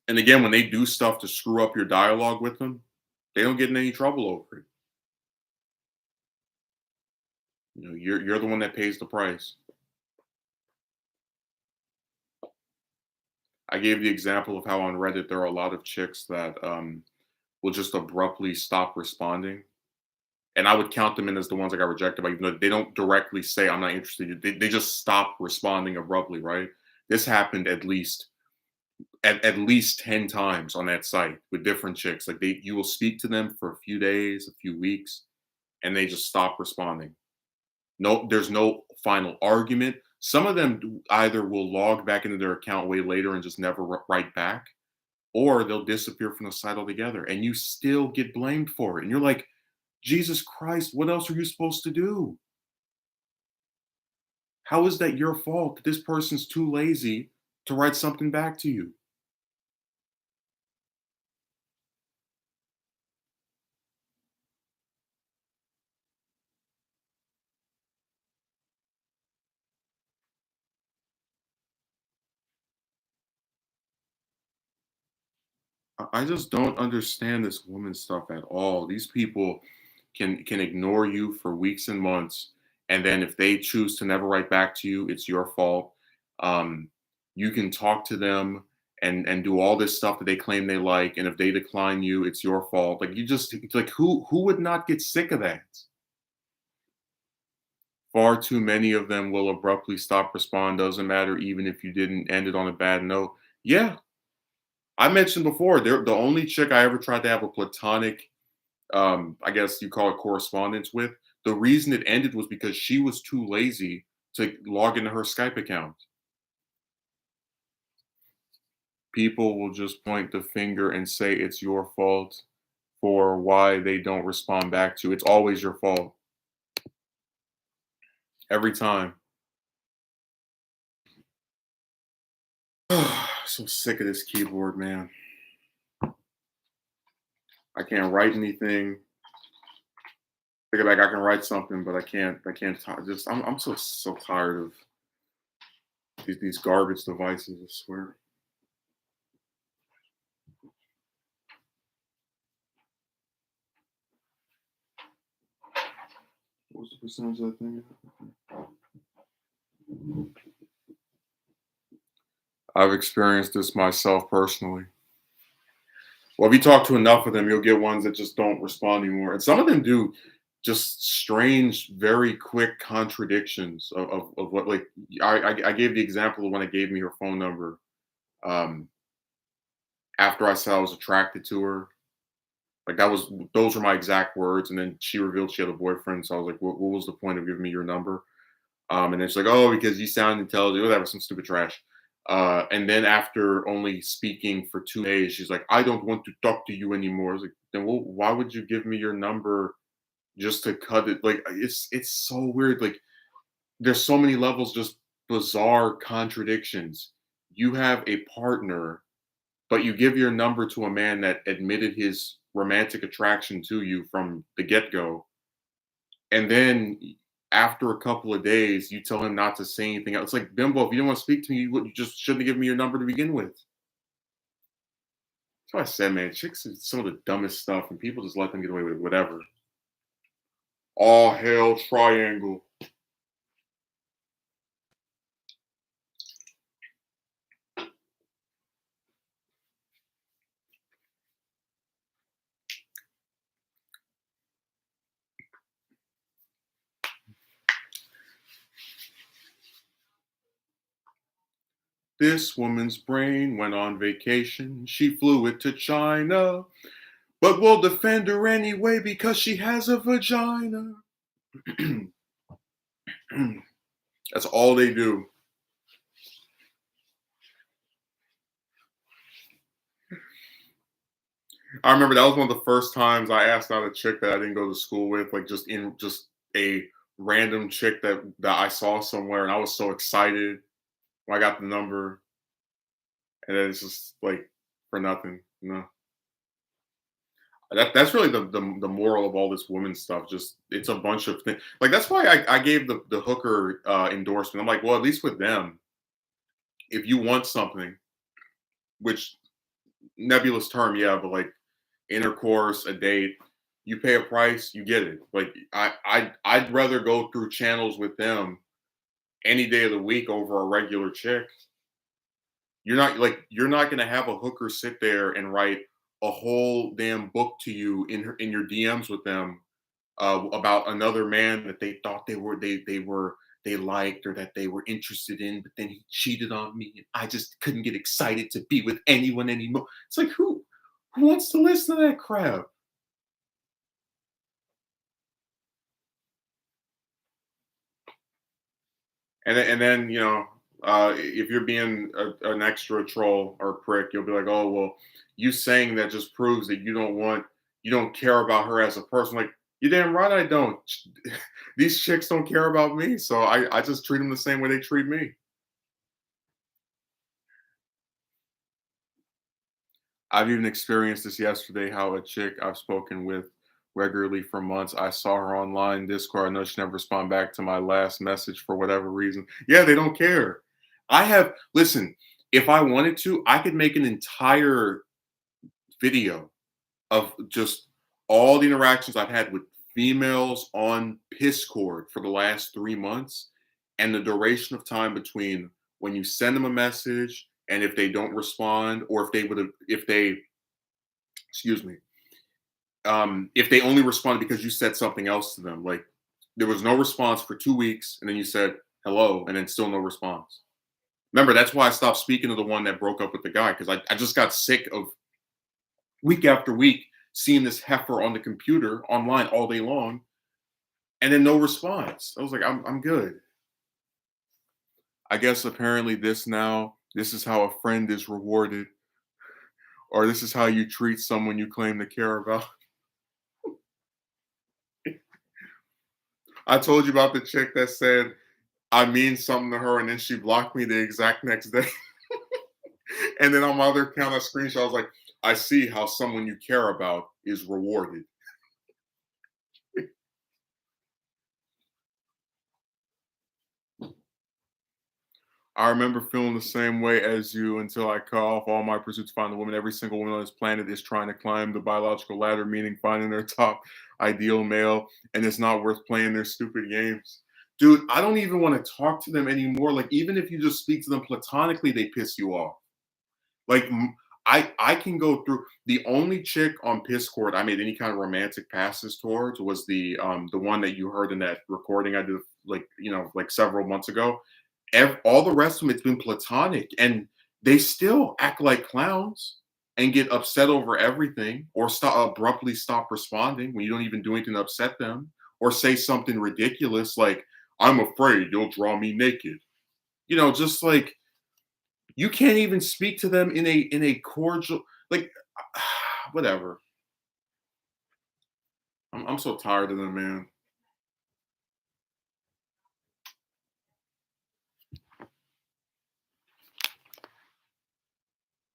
A: And again, when they do stuff to screw up your dialogue with them, they don't get in any trouble over it. You're the one that pays the price. I gave the example of how on Reddit there are a lot of chicks that will just abruptly stop responding. And I would count them in as the ones that got rejected by, even though they don't directly say I'm not interested. They just stop responding abruptly, right? This happened at least 10 times on that site with different chicks. Like you will speak to them for a few days, a few weeks, and they just stop responding. No, there's no final argument. Some of them either will log back into their account way later and just never write back, or they'll disappear from the site altogether, and you still get blamed for it. And you're like, Jesus Christ, what else are you supposed to do? How is that your fault that this person's too lazy to write something back to you? I just don't understand this woman stuff at all. These people can ignore you for weeks and months, and then if they choose to never write back to you, it's your fault. Um, you can talk to them and do all this stuff that they claim they like, and if they decline you, it's your fault. Like you just it's like who would not get sick of that? Far too many of them will abruptly stop respond. Doesn't matter even if you didn't end it on a bad note. Yeah, I mentioned before, they're the only chick I ever tried to have a platonic I guess you call it correspondence with. The reason it ended was because she was too lazy to log into her Skype account. People will just point the finger and say it's your fault for why they don't respond back to you. It's always your fault every time. So sick of this keyboard, man. I can't write anything. Think like I can write something, but I can't. I can't. Just I'm so tired of these garbage devices. I swear. What was the percentage of that thing? I've experienced this myself personally. Well, if you talk to enough of them, you'll get ones that just don't respond anymore. And some of them do just strange, very quick contradictions of what, like, I gave the example of when it gave me her phone number. Um, After I said I was attracted to her, like those were my exact words. And then she revealed she had a boyfriend. So I was like, what was the point of giving me your number? And then she's like, oh, because you sound intelligent, whatever, some stupid trash. And then after only speaking for 2 days, she's like, I don't want to talk to you anymore. I was like, then well, why would you give me your number just to cut it? Like it's so weird. Like there's so many levels, just bizarre contradictions. You have a partner, but you give your number to a man that admitted his romantic attraction to you from the get-go, and then after a couple of days, you tell him not to say anything else. It's like, Bimbo, if you didn't want to speak to me, you just shouldn't have given me your number to begin with. That's why I said, man, chicks is some of the dumbest stuff, and people just let them get away with whatever. All hell triangle. This woman's brain went on vacation. She flew it to China, but we'll defend her anyway because she has a vagina. That's all they do. I remember that was one of the first times I asked out a chick that I didn't go to school with, like just a random chick that I saw somewhere, and I was so excited when I got the number, and then it's just like for nothing. No, that's really the moral of all this woman stuff. Just it's a bunch of things. Like that's why I gave the hooker endorsement. I'm like, well, at least with them, if you want something, which nebulous term, yeah, but like intercourse, a date, you pay a price, you get it. Like I'd rather go through channels with them any day of the week over a regular chick. You're not gonna have a hooker sit there and write a whole damn book to you in your DMs with them about another man that they thought they liked or that they were interested in, but then he cheated on me and I just couldn't get excited to be with anyone anymore. It's like who wants to listen to that crap? And then if you're being an extra troll or prick, you'll be like, oh well, you saying that just proves that you don't care about her as a person. Like you damn right I don't. These chicks don't care about me, so I just treat them the same way they treat me. I've even experienced this yesterday. How a chick I've spoken with regularly for months, I saw her online Discord. I know she never responded back to my last message for whatever reason. Yeah, they don't care. Listen, if I wanted to, I could make an entire video of just all the interactions I've had with females on Piscord for the last 3 months and the duration of time between when you send them a message and if they don't respond, or if they, excuse me, if they only responded because you said something else to them. Like there was no response for 2 weeks, and then you said hello, and then still no response. Remember, that's why I stopped speaking to the one that broke up with the guy, because I just got sick of week after week seeing this heifer on the computer online all day long, and then no response. I was like, I'm good. I guess apparently this is how a friend is rewarded, or this is how you treat someone you claim to care about. I told you about the chick that said I mean something to her, and then she blocked me the exact next day. And then on my other account, I screenshot, I was like, I see how someone you care about is rewarded. I remember feeling the same way as you until I cut off all my pursuits to find a woman. Every single woman on this planet is trying to climb the biological ladder, meaning finding their top ideal male, and it's not worth playing their stupid games. Dude, I don't even want to talk to them anymore. Like, even if you just speak to them platonically, they piss you off. Like, I can go through the only chick on Piscord I made any kind of romantic passes towards was the one that you heard in that recording I did like like several months ago. All the rest of them, it's been platonic, and they still act like clowns and get upset over everything, or abruptly stop responding when you don't even do anything to upset them, or say something ridiculous like, "I'm afraid you'll draw me naked." Just like you can't even speak to them in a cordial like whatever. I'm so tired of them, man.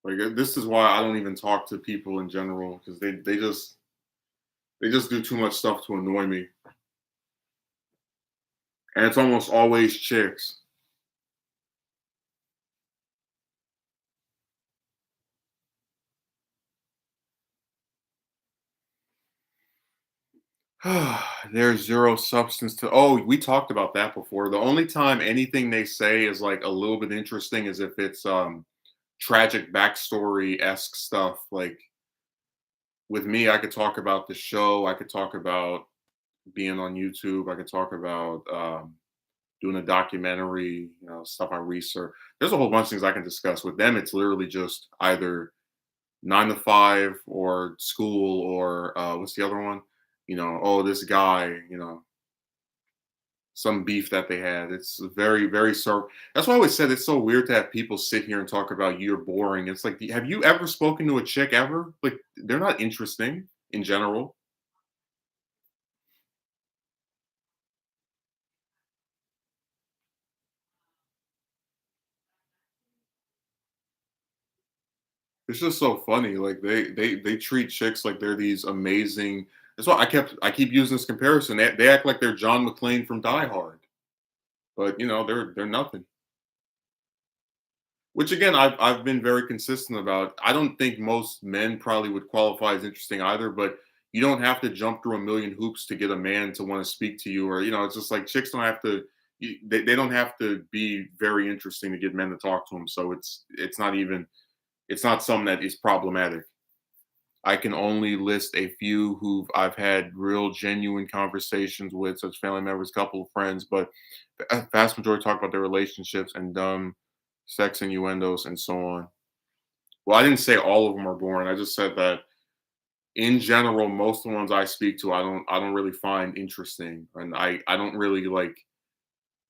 A: Like this is why I don't even talk to people in general because they just do too much stuff to annoy me, and it's almost always chicks. There's zero substance to. Oh, we talked about that before. The only time anything they say is like a little bit interesting is if it's tragic backstory esque stuff. Like with me, I could talk about the show. I could talk about being on YouTube. I could talk about doing a documentary, stuff I research. There's a whole bunch of things I can discuss. With them, it's literally just either 9 to 5 or school or what's the other one? Oh, this guy, some beef that they had. It's very, very so. That's why I always said it's so weird to have people sit here and talk about you're boring. It's like, have you ever spoken to a chick ever? Like, they're not interesting in general. It's just so funny. Like they treat chicks like they're these amazing. That's why I keep using this comparison. They act like they're John McClane from Die Hard, but they're nothing. Which again, I've been very consistent about. I don't think most men probably would qualify as interesting either, but you don't have to jump through a million hoops to get a man to want to speak to you, or it's just like chicks don't have to. They don't have to be very interesting to get men to talk to them. So it's not something that is problematic. I can only list a few who I've had real genuine conversations with, such family members, couple of friends, but the vast majority talk about their relationships and dumb sex innuendos and so on. Well, I didn't say all of them are boring. I just said that in general, most of the ones I speak to, I don't really find interesting, and I don't really like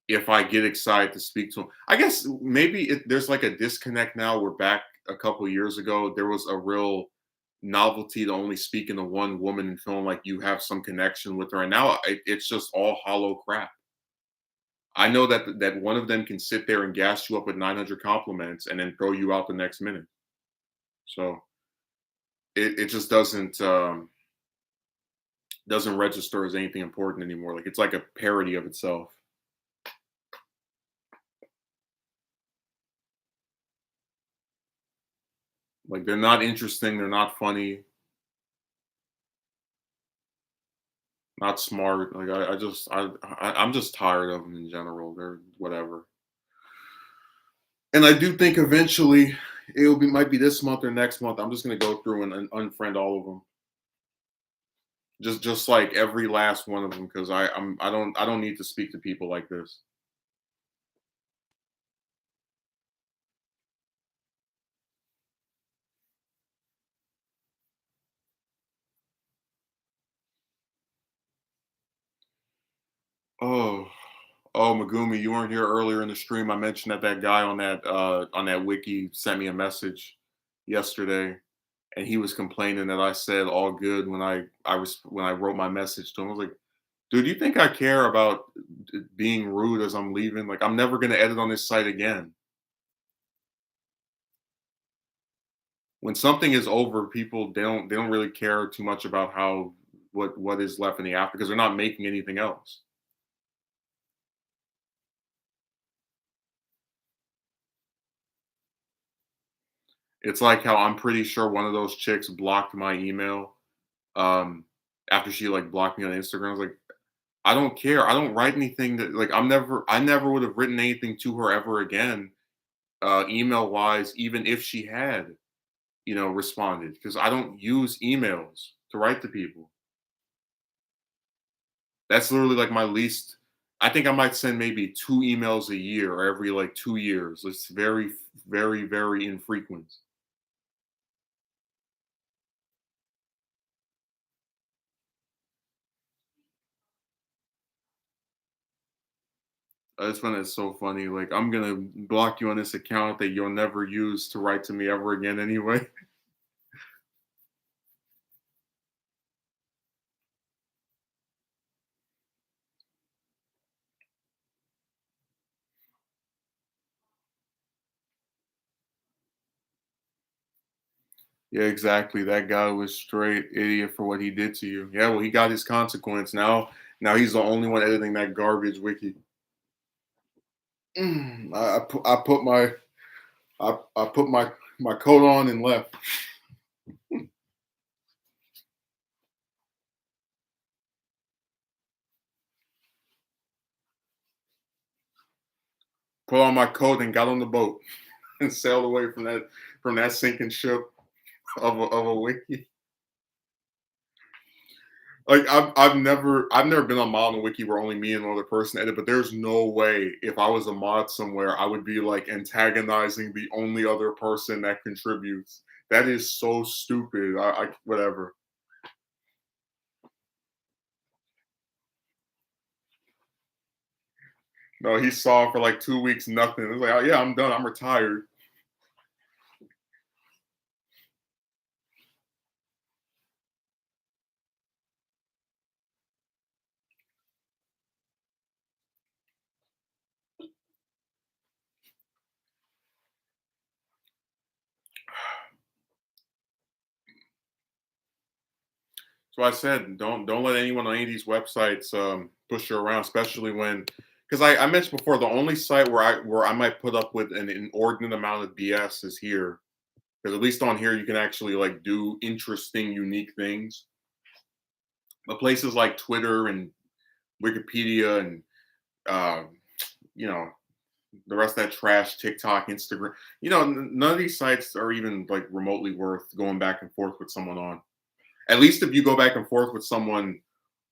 A: if I get excited to speak to them. I guess maybe there's like a disconnect now. We're back a couple years ago. There was a real novelty to only speaking to one woman and feeling like you have some connection with her. And now it's just all hollow crap. I know that one of them can sit there and gas you up with 900 compliments and then throw you out the next minute. So it just doesn't register as anything important anymore. Like it's like a parody of itself. Like they're not interesting. They're not funny. Not smart. Like I'm just tired of them in general. They're whatever. And I do think eventually might be this month or next month. I'm just gonna go through and unfriend all of them. Just like every last one of them because I don't need to speak to people like this. Oh, oh, Megumi, you weren't here earlier in the stream. I mentioned that that guy on that wiki sent me a message yesterday, and he was complaining that I said all good when when I wrote my message to him. I was like, dude, do you think I care about being rude as I'm leaving? Like, I'm never gonna edit on this site again. When something is over, people they don't really care too much about how what is left in the after because they're not making anything else. It's like how I'm pretty sure one of those chicks blocked my email um after she like blocked me on Instagram. I was like, I don't care. I don't write anything that like I never would have written anything to her ever again, email wise, even if she had, responded because I don't use emails to write to people. That's literally like my least. I think I might send maybe 2 emails a year or every like 2 years. It's very, very, very infrequent. I just find it so funny. Like, I'm gonna block you on this account that you'll never use to write to me ever again anyway. Yeah, exactly. That guy was straight idiot for what he did to you. Yeah, well, he got his consequence. Now he's the only one editing that garbage wiki. I put I put my coat on and left. Put on my coat and got on the boat and sailed away from that sinking ship of a wiki. Like I've never been on mod on a wiki where only me and one other person edit, but there's no way if I was a mod somewhere I would be like antagonizing the only other person that contributes. That is so stupid. I whatever. No, he saw for like 2 weeks nothing. It was like, oh yeah, I'm done. I'm retired. So I said, don't let anyone on any of these websites push you around, especially when because I mentioned before the only site where I might put up with an inordinate amount of BS is here. Because at least on here you can actually like do interesting, unique things. But places like Twitter and Wikipedia and uh, you know the rest of that trash, TikTok, Instagram, none of these sites are even like remotely worth going back and forth with someone on. At least if you go back and forth with someone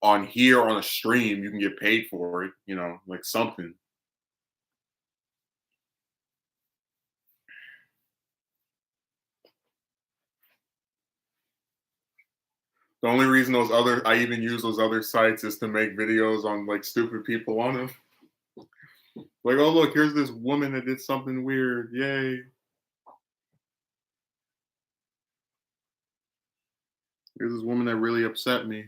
A: on here on a stream, you can get paid for it. Like something. The only reason I even use those other sites is to make videos on like stupid people on them. Like, oh look, here's this woman that did something weird. Yay. Here's this woman that really upset me,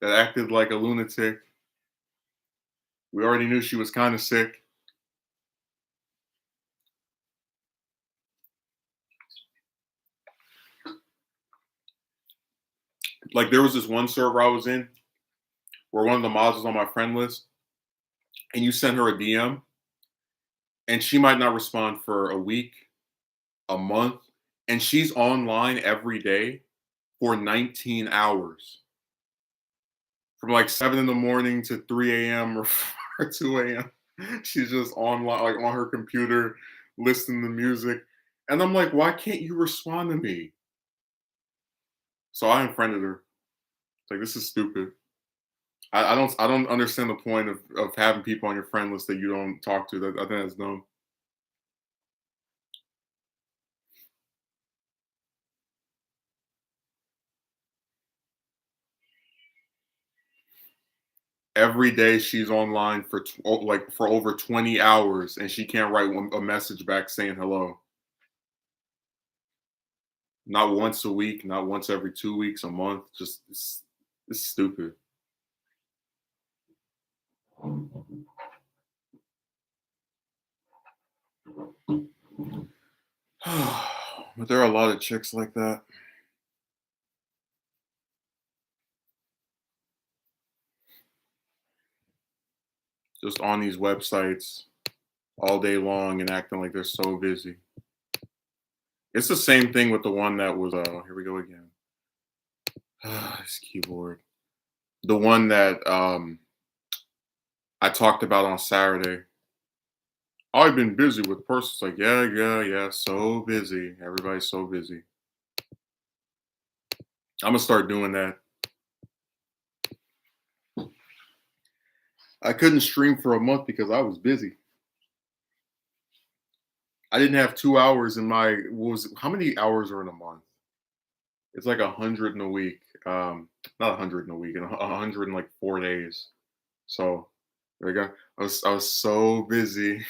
A: that acted like a lunatic. We already knew she was kind of sick. Like, there was this one server I was in where one of the mods was on my friend list, and you send her a DM, and she might not respond for a week, a month, and she's online every day for 19 hours from like 7 in the morning to 3 a.m. or 2 a.m. She's just online, like on her computer, listening to music. And I'm like, why can't you respond to me? So I unfriended her. It's like, this is stupid. I don't understand the point of having people on your friend list that you don't talk to. That I think that's dumb. Every day she's online for like for over 20 hours and she can't write a message back saying hello. Not once a week, not once every 2 weeks, a month. Just it's stupid. But there are a lot of chicks like that. Just on these websites all day long and acting like they're so busy. It's the same thing with the one that was here we go again. This keyboard. The one that I talked about on Saturday. I've been busy with persons like, yeah, yeah, yeah, so busy. Everybody's so busy. I'm gonna start doing that. I couldn't stream for a month because I was busy. I didn't have 2 hours in my what was how many hours are in a month? It's like 100 in a week. Not 100 in a week, and 100 in like 4 days. So there we go. I was so busy.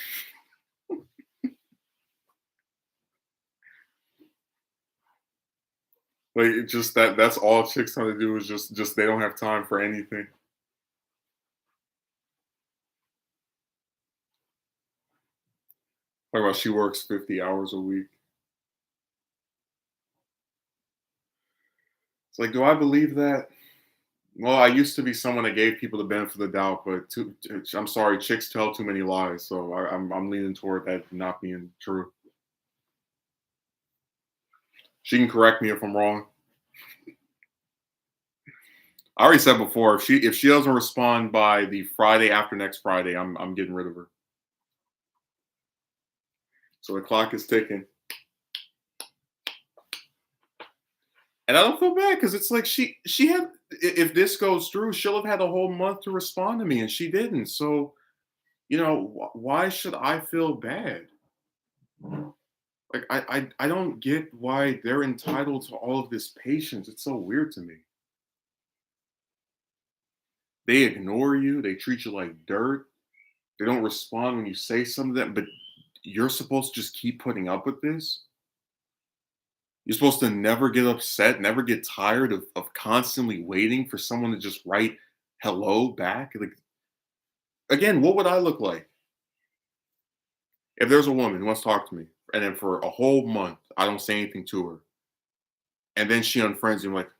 A: Like it just that's all chicks trying to do is just they don't have time for anything. Like about she works 50 hours a week. It's like, do I believe that? Well, I used to be someone that gave people the benefit of the doubt, but I'm sorry, chicks tell too many lies, so I'm leaning toward that not being true. She can correct me if I'm wrong. I already said before, if she doesn't respond by the Friday after next Friday, I'm getting rid of her. So the clock is ticking, and I don't feel bad because it's like she had. If this goes through, she'll have had a whole month to respond to me, and she didn't. So why should I feel bad? Like I don't get why they're entitled to all of this patience. It's so weird to me. They ignore you. They treat you like dirt. They don't respond when you say something to them. But you're supposed to just keep putting up with this. You're supposed to never get upset, never get tired of constantly waiting for someone to just write hello back. Like again, what would I look like if there's a woman who wants to talk to me, and then for a whole month I don't say anything to her, and then she unfriends me? I'm like,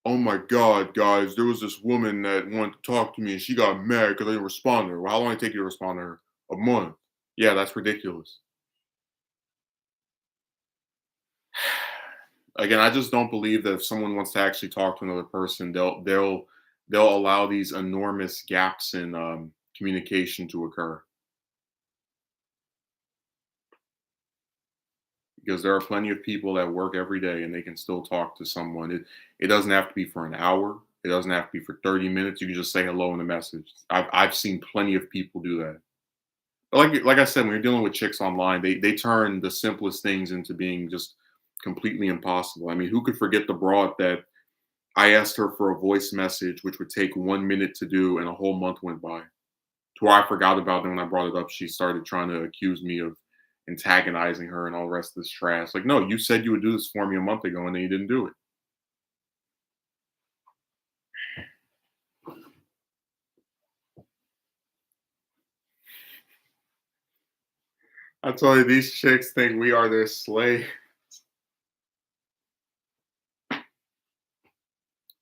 A: oh my God, guys, there was this woman that wanted to talk to me and she got mad because I didn't respond to her. Well, how long did it take you to respond to her? A month. Yeah, that's ridiculous. Again, I just don't believe that if someone wants to actually talk to another person, they'll allow these enormous gaps in communication to occur because there are plenty of people that work every day and they can still talk to someone. It doesn't have to be for an hour. It doesn't have to be for 30 minutes. You can just say hello in a message. I've seen plenty of people do that. Like I said, when you're dealing with chicks online, they turn the simplest things into being just completely impossible. I mean, who could forget the broad that I asked her for a voice message, which would take 1 minute to do, and a whole month went by. To where I forgot about it. When I brought it up, she started trying to accuse me of antagonizing her and all the rest of this trash. Like, no, you said you would do this for me a month ago, and then you didn't do it. I told you, these chicks think we are their slave.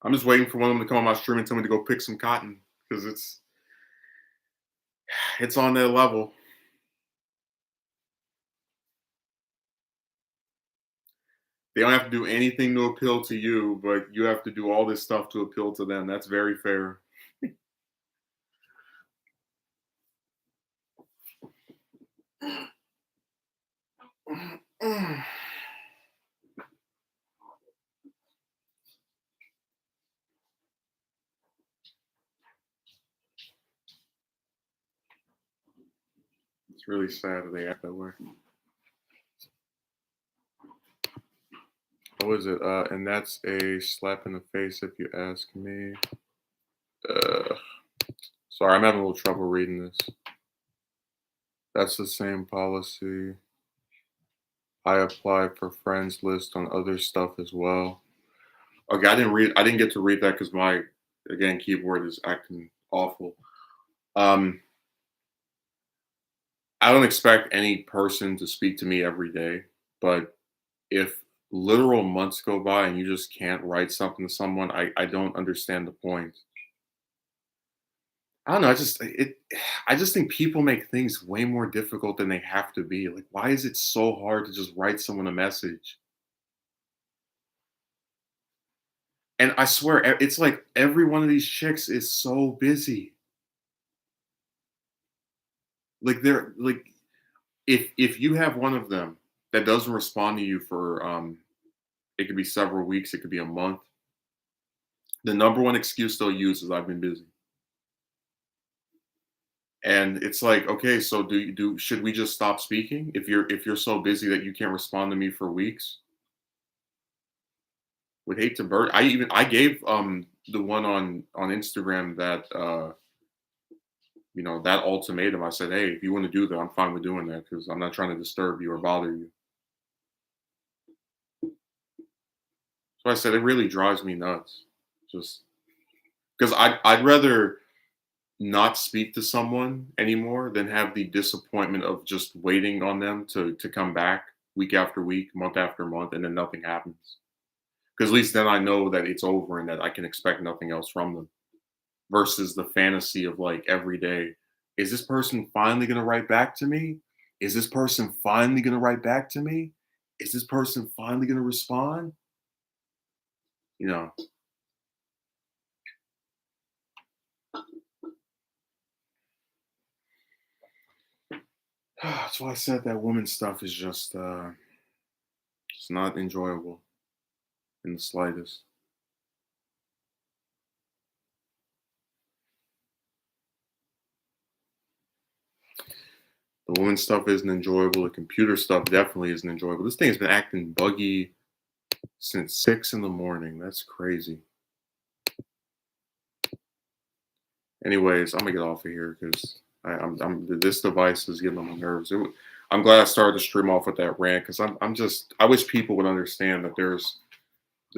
A: I'm just waiting for one of them to come on my stream and tell me to go pick some cotton because it's on their level. They don't have to do anything to appeal to you, but you have to do all this stuff to appeal to them. That's very fair. It's really sad that they act that way. What is it? And that's a slap in the face if you ask me. Uh, Sorry, I'm having a little trouble reading this. That's the same policy. I apply for friends list on other stuff as well. Okay, I didn't get to read that because my again keyboard is acting awful. Um, I don't expect any person to speak to me every day, but if literal months go by and you just can't write something to someone, I don't understand the point. I don't know. I just think people make things way more difficult than they have to be. Like, why is it so hard to just write someone a message? And I swear, it's like every one of these chicks is so busy. Like they're like, if you have one of them that doesn't respond to you for it could be several weeks, it could be a month. The number one excuse they'll use is I've been busy. And it's like, okay, so should we just stop speaking if you're so busy that you can't respond to me for weeks? Would hate to burn. I gave the one on Instagram that that ultimatum. I said, hey, if you want to do that, I'm fine with doing that because I'm not trying to disturb you or bother you. So I said it really drives me nuts. Just because I'd rather not speak to someone anymore than have the disappointment of just waiting on them to come back week after week, month after month, and then nothing happens. Because at least then I know that it's over and that I can expect nothing else from them. Versus the fantasy of like every day, is this person finally gonna write back to me? Is this person finally gonna write back to me? Is this person finally gonna respond? You know, that's why I said that woman stuff is just not enjoyable in the slightest. The woman stuff isn't enjoyable. The computer stuff definitely isn't enjoyable. This thing has been acting buggy since 6 in the morning. That's crazy. Anyways, I'm gonna get off of here because this device is getting on my nerves. I'm glad I started to stream off with that rant because I wish people would understand that there's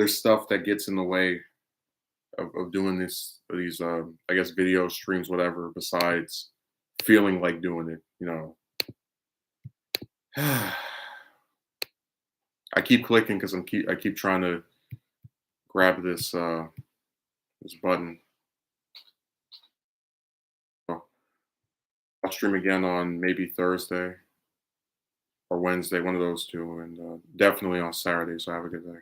A: stuff that gets in the way of doing these I guess video streams whatever besides feeling like doing it. I keep clicking because I keep trying to grab this button. So I'll stream again on maybe Thursday or Wednesday, one of those two, and definitely on Saturday. So have a good day.